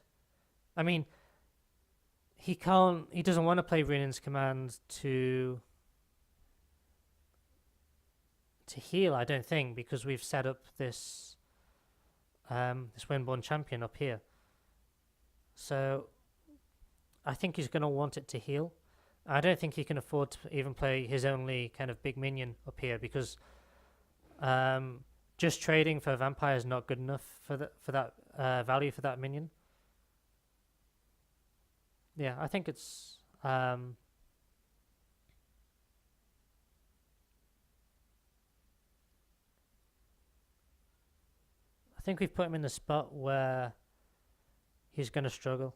I mean... He doesn't want to play Runing's Command to heal, I don't think, because we've set up this Windborn Champion up here. So I think he's going to want it to heal. I don't think he can afford to even play his only kind of big minion up here, because just trading for a vampire is not good enough for that value for that minion. Yeah, I think it's... I think we've put him in the spot where he's going to struggle.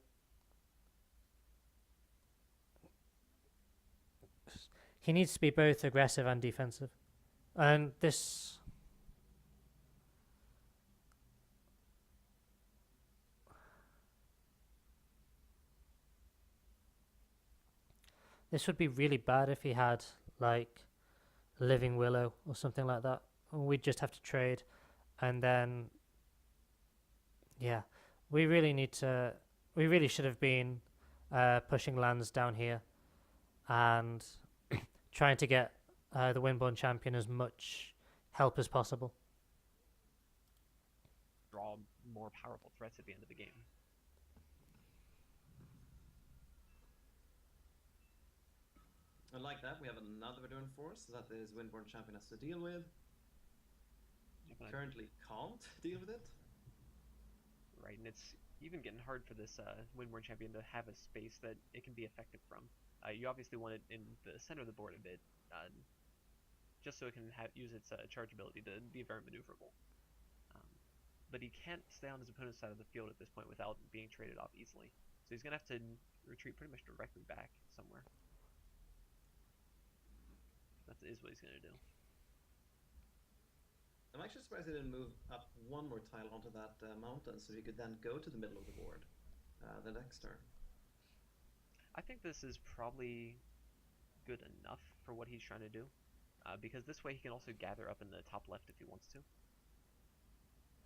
He needs to be both aggressive and defensive. And this... This would be really bad if he had, like, Living Willow or something like that. We'd just have to trade. And then, yeah, we really should have been pushing lands down here and trying to get the Windborn Champion as much help as possible. Draw more powerful threats at the end of the game. And like that, we have another Vajoran Force that is Windborn Champion has to deal with. Currently can't deal with it. Right, and it's even getting hard for this Windborn Champion to have a space that it can be effective from. You obviously want it in the center of the board a bit, just so it can use its charge ability to be very maneuverable. But he can't stay on his opponent's side of the field at this point without being traded off easily. So he's going to have to retreat pretty much directly back somewhere. That is what he's going to do. I'm actually surprised he didn't move up one more tile onto that mountain, so he could then go to the middle of the board the next turn. I think this is probably good enough for what he's trying to do, because this way he can also gather up in the top left if he wants to.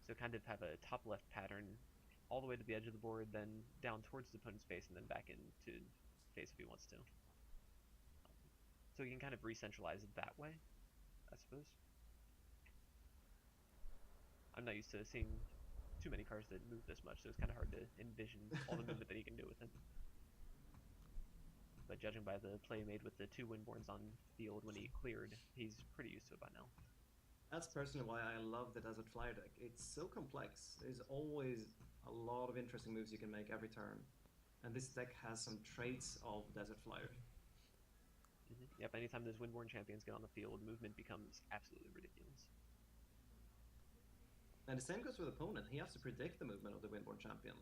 So kind of have a top left pattern all the way to the edge of the board, then down towards the opponent's face, and then back into face if he wants to. So you can kind of re-centralize it that way, I suppose. I'm not used to seeing too many cards that move this much, so it's kind of hard to envision all the movement that he can do with it. But judging by the play made with the two Windborns on field when he cleared, he's pretty used to it by now. That's personally why I love the Desert Flyer deck. It's so complex. There's always a lot of interesting moves you can make every turn. And this deck has some traits of Desert Flyer. Yep, anytime those Windborn Champions get on the field, movement becomes absolutely ridiculous. And the same goes with opponent. He has to predict the movement of the Windborn Champion.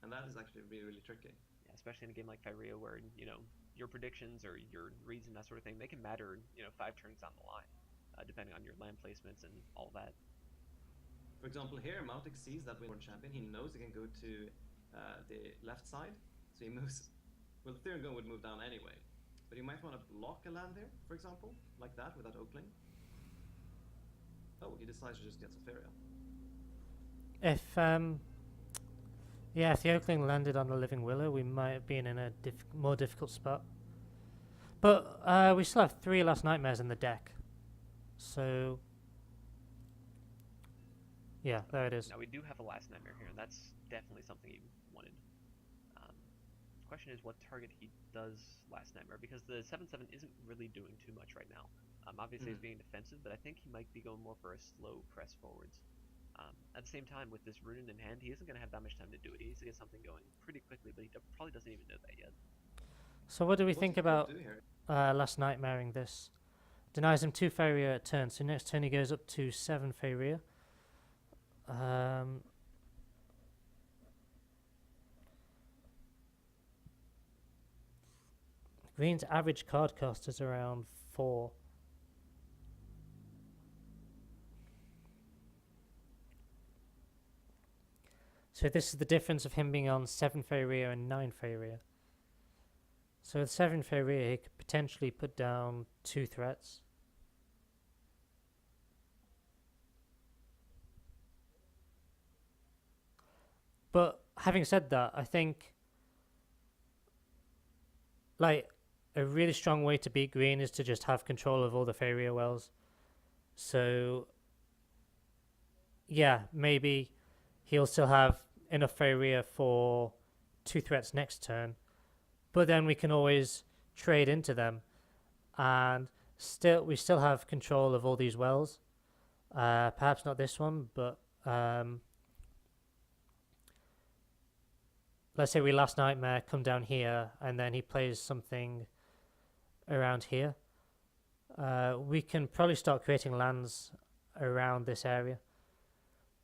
And that is actually really, really tricky. Yeah, especially in a game like Fyria where, you know, your predictions or your reads and that sort of thing, they can matter, 5 turns down the line, depending on your land placements and all that. For example, here, Moutik sees that Windborn Champion. He knows he can go to the left side. So he moves... Well, Therian would move down anyway. But you might want to block a land here, for example, like that, with that Oakling. Oh, he decides to just get Zephyria. If the Oakling landed on the Living Willow, we might have been in a more difficult spot. But we still have 3 Last Nightmares in the deck. So, yeah, there it is. Now we do have a Last Nightmare here, and that's definitely something he wanted. The question is what target he does Last Nightmare, because the 7/7 isn't really doing too much right now. Obviously he's being defensive, but I think he might be going more for a slow press forwards. At the same time, with this Runin in hand, he isn't going to have that much time to do it. He needs to get something going pretty quickly, but he probably doesn't even know that yet. So what do we think about Last Nightmaring this? Denies him 2 failure at turn, so next turn he goes up to 7 failure. Green's average card cost is around 4. So this is the difference of him being on 7 failure and 9 failure. So with 7 failure, he could potentially put down 2 threats. But having said that, I think like a really strong way to beat green is to just have control of all the failure wells. So yeah, maybe he'll still have enough failure for 2 threats next turn, but then we can always trade into them, and we still have control of all these wells. Perhaps not this one, but let's say we Last Nightmare, come down here, and then he plays something around here. We can probably start creating lands around this area.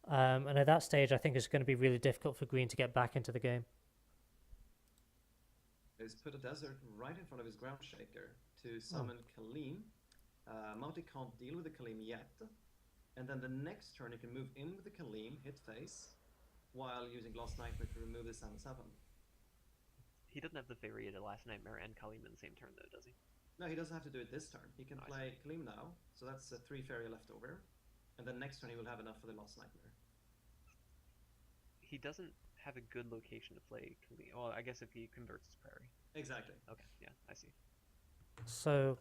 And at that stage, I think it's going to be really difficult for green to get back into the game. He's put a desert right in front of his ground shaker to summon Kalim. Moutik can't deal with the Kalim yet. And then the next turn, you can move in with the Kalim, hit face, while using Last Nightmare to remove the 7/7. He doesn't have the failure to Last Nightmare and Kalim in the same turn, though, does he? No, he doesn't have to do it this turn. He can play Kalim now, so that's 3 fairy left over. And then next turn he will have enough for the Last Nightmare. He doesn't have a good location to play Kalim. Well, I guess if he converts his prairie. Exactly. Okay, yeah, I see. So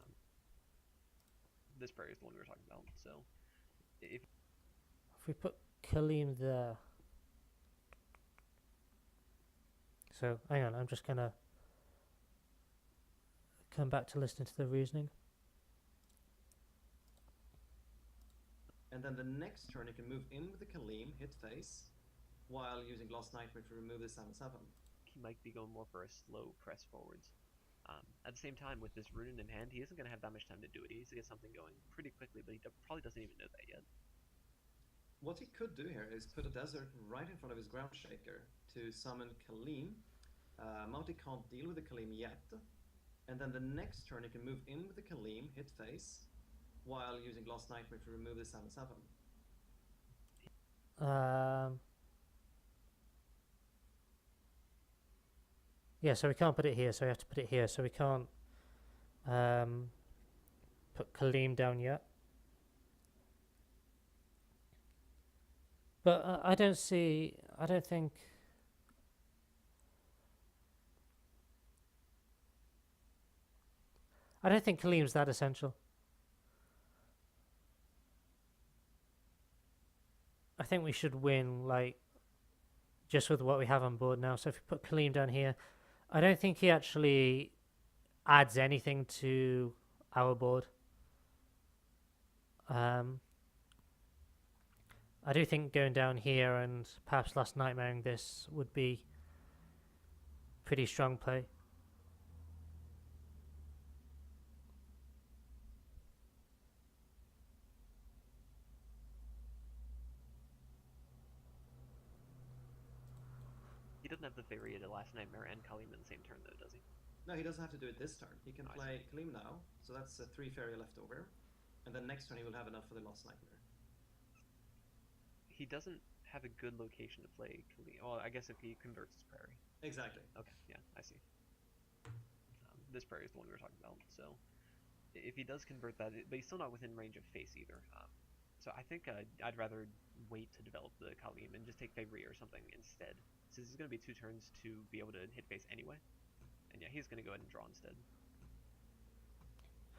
this prairie is the one we were talking about. So if we put Kalim there. So hang on, I'm just gonna come back to listening to the reasoning. And then the next turn you can move in with the Kalim, hit face, while using Last Nightmare to remove the 7/7. he might be going more for a slow press forwards. At the same time, with this Rune in hand, he isn't going to have that much time to do it. He needs to get something going pretty quickly, but he probably doesn't even know that yet. What he could do here is put a desert right in front of his ground shaker to summon Kalim. Moutik can't deal with the Kalim yet. And then the next turn you can move in with the Kalim, hit face, while using Last Nightmare to remove the 7/7. Yeah, so we can't put it here, so we have to put it here. So we can't put Kalim down yet. But I don't think Kalim's that essential. I think we should win, like, just with what we have on board now. So if we put Kalim down here, I don't think he actually adds anything to our board. I do think going down here and perhaps Last Nightmaring this would be pretty strong play. He doesn't have the failure to Last Nightmare and Kalim in the same turn, though, does he? No, he doesn't have to do it this turn. He can play Kalim now, so that's 3 fairy left over. And then next turn he will have enough for the Last Nightmare. He doesn't have a good location to play Kalim. Well, I guess if he converts his prairie. Exactly. Okay, yeah, I see. This prairie is the one we were talking about, so if he does convert that, but he's still not within range of face either. So I think I'd rather wait to develop the Kalim and just take Favori or something instead, since it's going to be 2 turns to be able to hit face anyway. And yeah, he's going to go ahead and draw instead.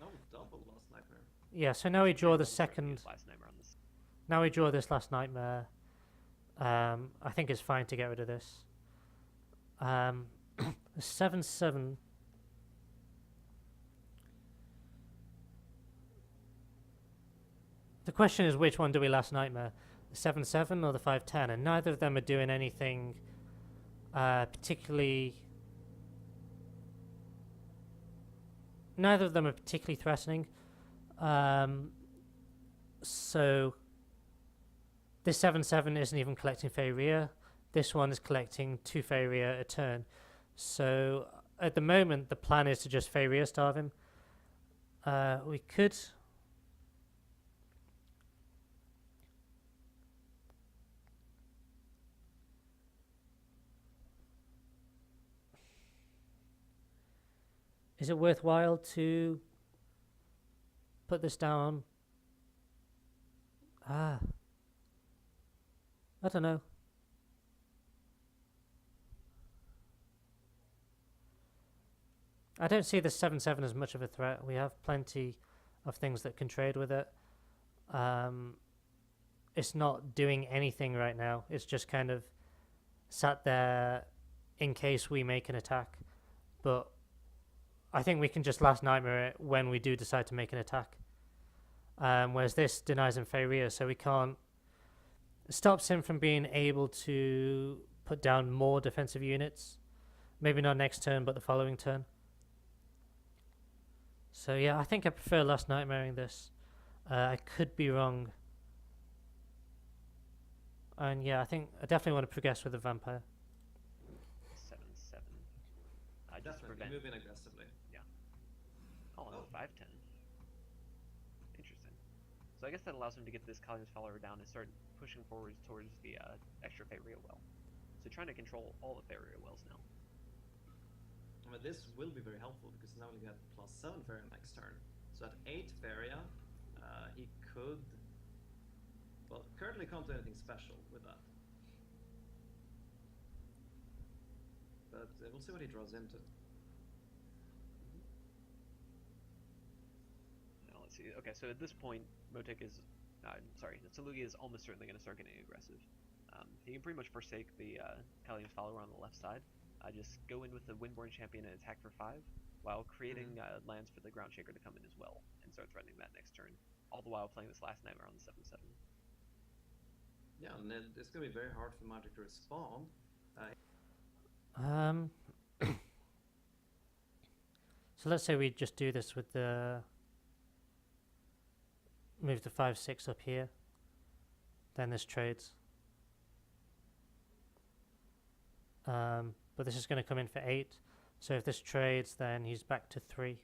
Oh, double Last Nightmare. Yeah, so now we draw the second. Last Nightmare on this. Now we draw this Last Nightmare. I think it's fine to get rid of this. 7/7. The question is, which one do we Last Nightmare? The 7/7 or the 5/10? And neither of them are doing anything particularly. Neither of them are particularly threatening. So this 7/7 isn't even collecting Feyreer. This one is collecting 2 Feyreer a turn. So at the moment, the plan is to just Feyreer starve him. We could. Is it worthwhile to put this down? I don't know. I don't see the 7/7 as much of a threat. We have plenty of things that can trade with it. It's not doing anything right now. It's just kind of sat there in case we make an attack. But I think we can just last nightmare it when we do decide to make an attack. Whereas this denies him Feyreer, so we can't. Stops him from being able to put down more defensive units. Maybe not next turn, but the following turn. So yeah, I think I prefer last nightmaring this. I could be wrong. And yeah, I think I definitely want to progress with the vampire. 7/7. Just Definitely prevent. move in aggressively. Oh, no, 5/10. Interesting. So I guess that allows him to get this Collier's follower down and start pushing forwards towards the extra Feyreer well. So trying to control all the Feyreer wells now. I mean, this will be very helpful because now we get +7 Feria next turn. So at 8 Feria, he could. Well, currently can't do anything special with that. But we'll see what he draws into. Now let's see. Okay, so at this point, Moutik is. Salugi is almost certainly going to start getting aggressive. He can pretty much forsake the Kalian's follower on the left side. Just go in with the Windborn Champion and attack for 5, while creating lands for the Ground Shaker to come in as well, and start threatening that next turn. All the while playing this last nightmare on the 7/7. Yeah, and then it's going to be very hard for Magic to respond. So let's say we just do this with the move the 5/6 up here. Then this trades. But this is going to come in for 8. So if this trades, then he's back to 3.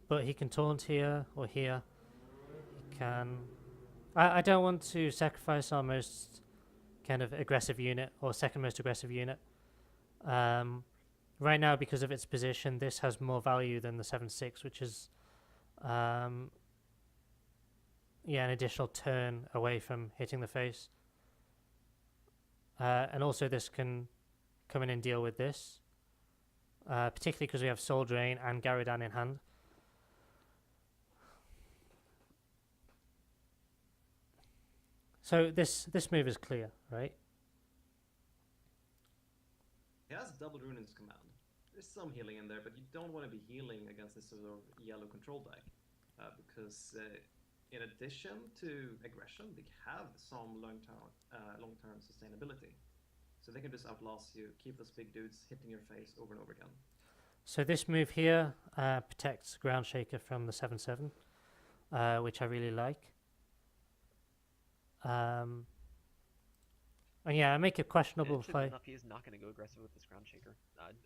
But he can taunt here or here. He can. I don't want to sacrifice our most kind of aggressive unit or second most aggressive unit. Right now, because of its position, this has more value than the 7/6, which is an additional turn away from hitting the face. And also this can come in and deal with this, particularly because we have Soul Drain and Garadan in hand. So this move is clear, right? He has double rune in his command. There's some healing in there, but you don't want to be healing against this sort of yellow control deck. Because in addition to aggression, they have some long-term sustainability. So they can just outlast you, keep those big dudes hitting your face over and over again. So this move here protects Ground Shaker from the 7/7, which I really like. And yeah, I make a questionable play. Enough, he is not going to go aggressive with this Ground Shaker.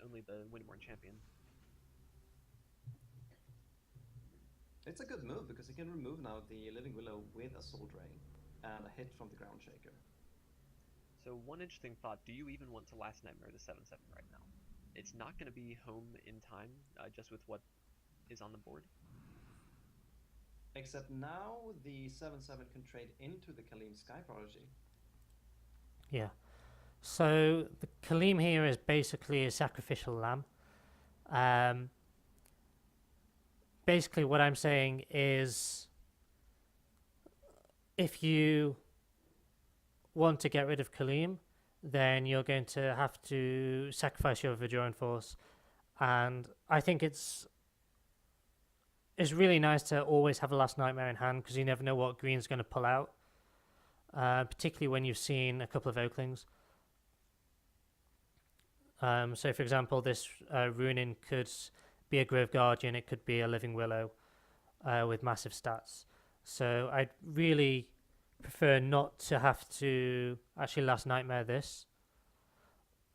Only the Windborn Champion. It's a good move because he can remove now the Living Willow with a Soul Drain and a hit from the Ground Shaker. So one interesting thought, do you even want to last nightmare the 7/7 right now? It's not going to be home in time, just with what is on the board. Except now the 7/7 can trade into the Kaleem Sky Prodigy. Yeah. So the Kaleem here is basically a sacrificial lamb. Basically what I'm saying is if you want to get rid of Kaleem, then you're going to have to sacrifice your Viduran Force. And I think it's it's really nice to always have a Last Nightmare in hand because you never know what green's going to pull out, particularly when you've seen a couple of Oaklings. So, for example, this Runin could be a Grove Guardian, it could be a Living Willow with massive stats. So, I'd really prefer not to have to actually Last Nightmare this.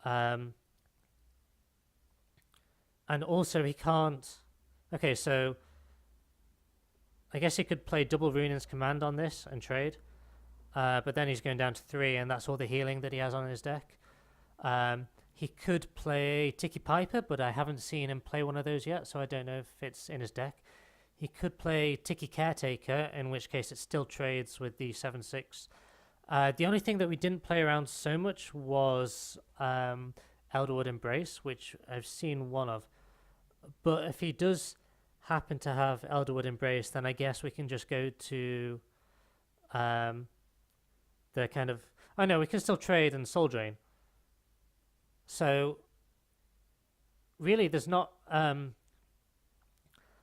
And also, he can't. Okay, so I guess he could play double Runin's Command on this and trade. But then he's going down to 3, and that's all the healing that he has on his deck. He could play Tiki Piper, but I haven't seen him play one of those yet, so I don't know if it's in his deck. He could play Tiki Caretaker, in which case it still trades with the 7/6. The only thing that we didn't play around so much was Elderwood Embrace, which I've seen one of. But if he does happen to have Elderwood Embrace, then I guess we can just go to the kind of... Oh no, we can still trade and Soul Drain. So really, there's not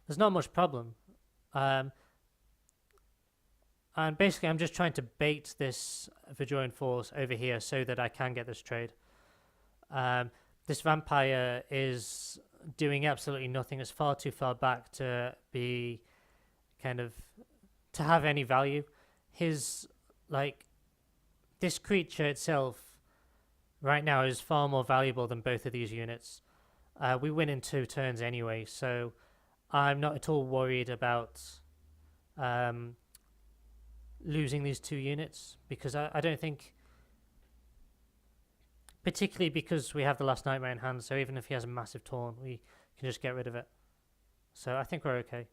much problem. And basically, I'm just trying to bait this Vijoran Force over here so that I can get this trade. This Vampire is doing absolutely nothing. It's far too far back to be kind of... to have any value. His, like... this creature itself right now is far more valuable than both of these units. We win in 2 turns anyway, so I'm not at all worried about losing these 2 units, because I don't think, particularly because we have the Last Nightmare in hand, so even if he has a massive Taunt, we can just get rid of it. So I think we're okay.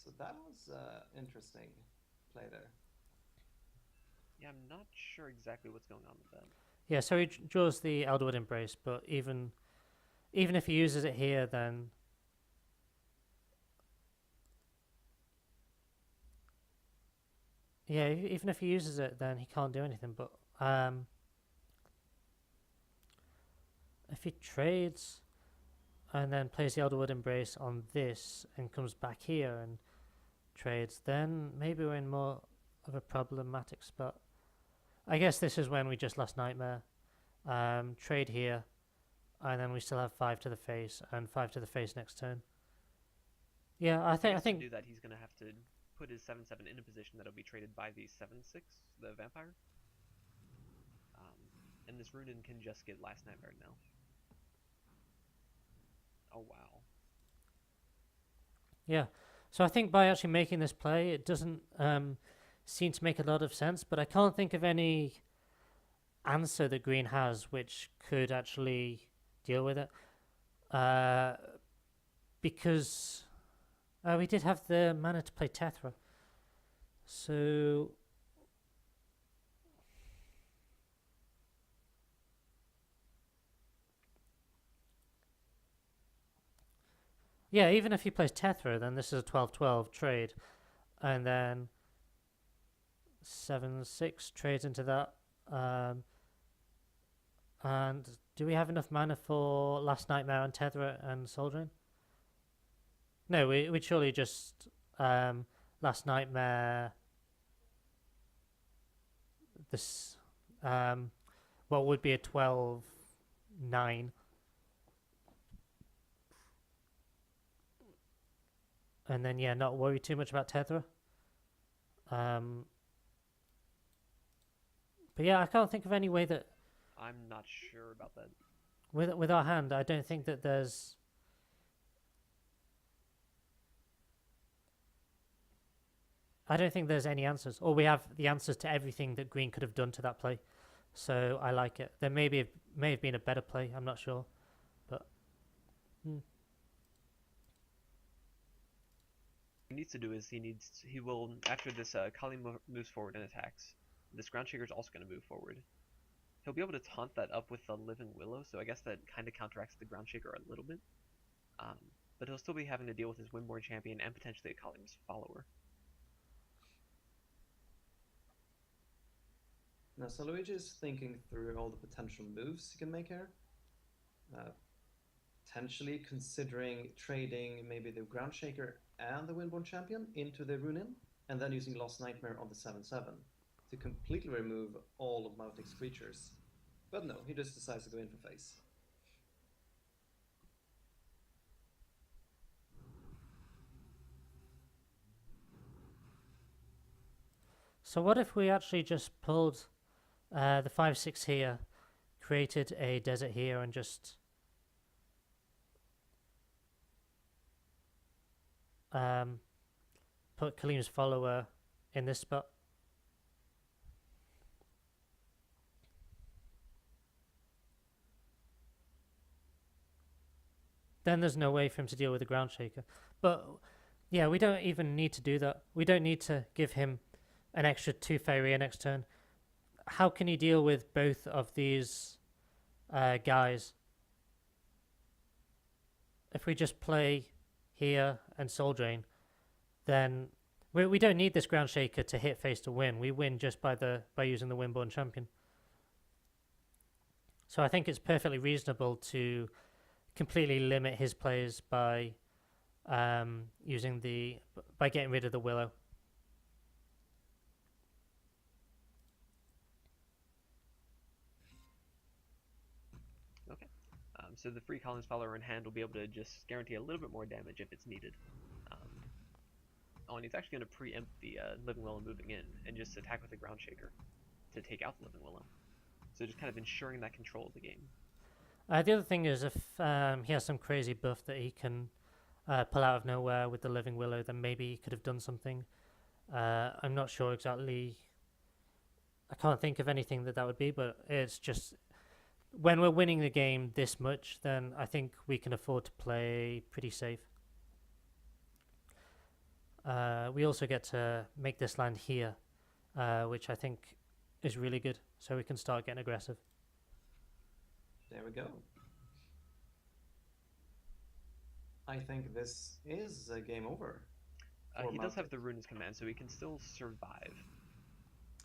So that was interesting play there. Yeah, I'm not sure exactly what's going on with that. Yeah, so he draws the Elderwood Embrace, but even if he uses it here, then... yeah, even if he uses it, then he can't do anything. But if he trades and then plays the Elderwood Embrace on this and comes back here and trades, then maybe we're in more of a problematic spot. I guess this is when we just Last Nightmare, trade here, and then we still have 5 to the face and 5 to the face next turn. Yeah, I think to do that, he's gonna have to put his 7/7 in a position that'll be traded by the 7/6, the Vampire. And this Runin can just get Last Nightmare now. Oh wow. Yeah, so I think by actually making this play, it doesn't seem to make a lot of sense, but I can't think of any answer that green has which could actually deal with it. Because we did have the mana to play Tethra. So... yeah, even if he plays Tethra, then this is a 12/12 trade. And then 7/6 trades into that. And do we have enough mana for Last Nightmare and Tethra and Soul Drain? No, we'd surely just Last Nightmare this what would be a 12/9. And then yeah, not worry too much about Tethra. But yeah, I can't think of any way that... I'm not sure about that. With our hand, I don't think that there's... I don't think there's any answers. Or we have the answers to everything that green could have done to that play. So I like it. There may have been a better play, I'm not sure. But... What he needs to do is he will, after this Kali moves forward and attacks, this Ground Shaker is also going to move forward. He'll be able to taunt that up with the Living Willow, so I guess that kind of counteracts the Ground Shaker a little bit. But he'll still be having to deal with his Windborn Champion and potentially a Kali's follower. Now Salugi is thinking through all the potential moves he can make here. potentially considering trading maybe the Ground Shaker and the Windborne Champion into the Runin, and then using Lost Nightmare on the 7/7 to completely remove all of Moutik's creatures. But no, he just decides to go in for face. So what if we actually just pulled the 5/6 here, created a desert here, and just put Kalim's follower in this spot? Then there's no way for him to deal with the Ground Shaker. But yeah, we don't even need to do that. We don't need to give him an extra 2 Fairy next turn. How can he deal with both of these guys? If we just play here and Soul Drain, then we don't need this Ground Shaker to hit face to win. We win just by using the Windborne Champion. So I think it's perfectly reasonable to completely limit his plays by getting rid of the Willow. Okay. So the free Collins follower in hand will be able to just guarantee a little bit more damage if it's needed. And he's actually going to preempt the Living Willow moving in and just attack with the Ground Shaker to take out the Living Willow. So just kind of ensuring that control of the game. The other thing is if he has some crazy buff that he can pull out of nowhere with the Living Willow, then maybe he could have done something. I'm not sure exactly. I can't think of anything that would be, but it's just when we're winning the game this much, then I think we can afford to play pretty safe. We also get to make this land here, which I think is really good, so we can start getting aggressive. There we go. I think this is a game over. He does have the Runes command, so he can still survive.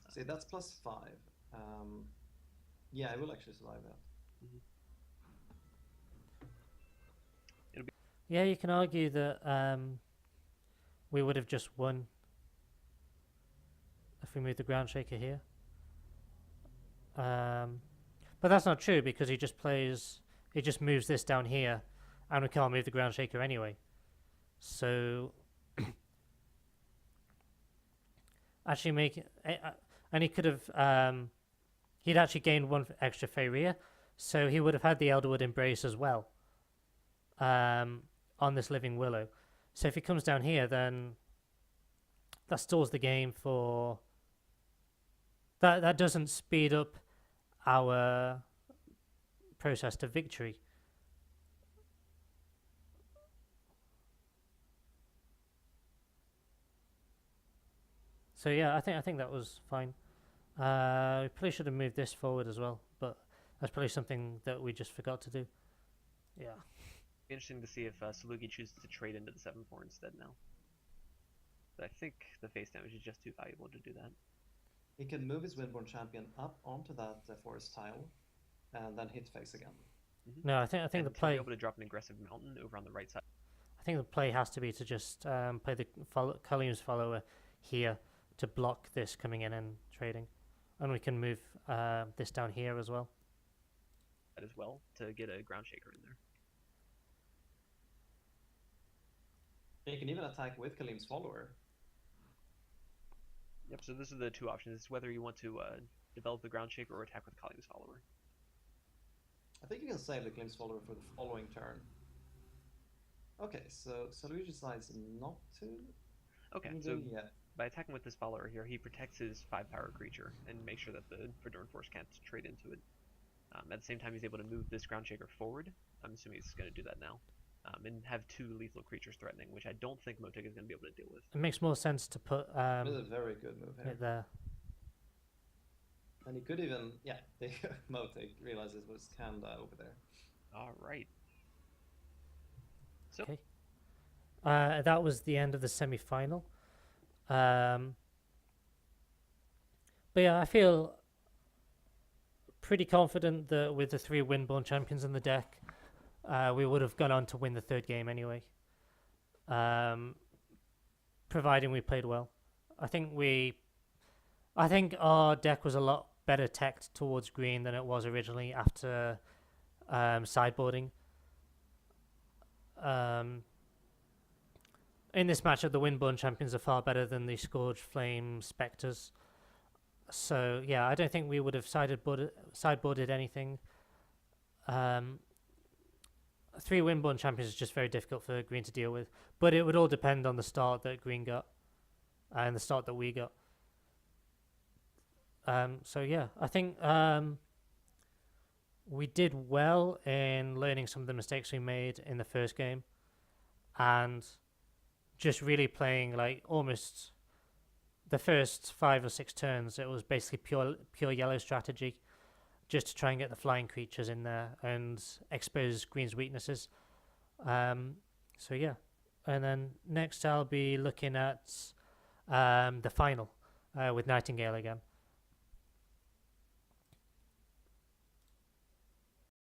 See, that's +5. Yeah, I will actually survive that. Yeah, you can argue that we would have just won if we moved the Ground Shaker here. But that's not true because he just moves this down here, and we can't move the Ground Shaker anyway. So actually and he could have he'd actually gained 1 extra Feyreer, so he would have had the Elderwood Embrace as well on this Living Willow. So if he comes down here, then that stalls the game for that doesn't speed up our process to victory. So yeah, I think that was fine. We probably should have moved this forward as well, but that's probably something that we just forgot to do. Yeah. Be interesting to see if Salugi chooses to trade into the 7/4 instead now. But I think the face damage is just too valuable to do that. He can move his Windborne Champion up onto that forest tile, and then hit face again. No, I think and the play. Be able to drop an aggressive mountain over on the right side. I think the play has to be to just play the Kalim's follower here to block this coming in and trading, and we can move this down here as well. That as well to get a Ground Shaker in there. You can even attack with Kalim's follower. Yep, so this are the two options. It's whether you want to develop the Ground Shaker or attack with Kalim's follower. I think you can save the Kalim's follower for the following turn. Okay, so Salugi decides not to. Okay, so by attacking with this follower here, he protects his 5-power creature and makes sure that the Verdurn Force can't trade into it. At the same time, he's able to move this Ground Shaker forward. I'm assuming he's going to do that now. And have 2 lethal creatures threatening, which I don't think Moutik is going to be able to deal with. It makes more sense to put this is a very good move here. it there. And he could even, yeah, Moutik realizes it was Kanda over there. All right. So, Okay. That was the end of the semi-final. But yeah, I feel pretty confident that with the 3 Windborne champions in the deck, we would have gone on to win the third game anyway. Providing we played well. I think our deck was a lot better teched towards green than it was originally after sideboarding. In this matchup, the Windborn champions are far better than the Scourge Flame Spectres. So yeah, I don't think we would have sideboarded anything. 3 Windborn champions is just very difficult for green to deal with. But it would all depend on the start that green got and the start that we got. So yeah, I think we did well in learning some of the mistakes we made in the first game, and just really playing like almost the first 5 or 6 turns. It was basically pure yellow strategy, just to try and get the flying creatures in there and expose green's weaknesses. So yeah, and then next I'll be looking at the final with Nightingale again.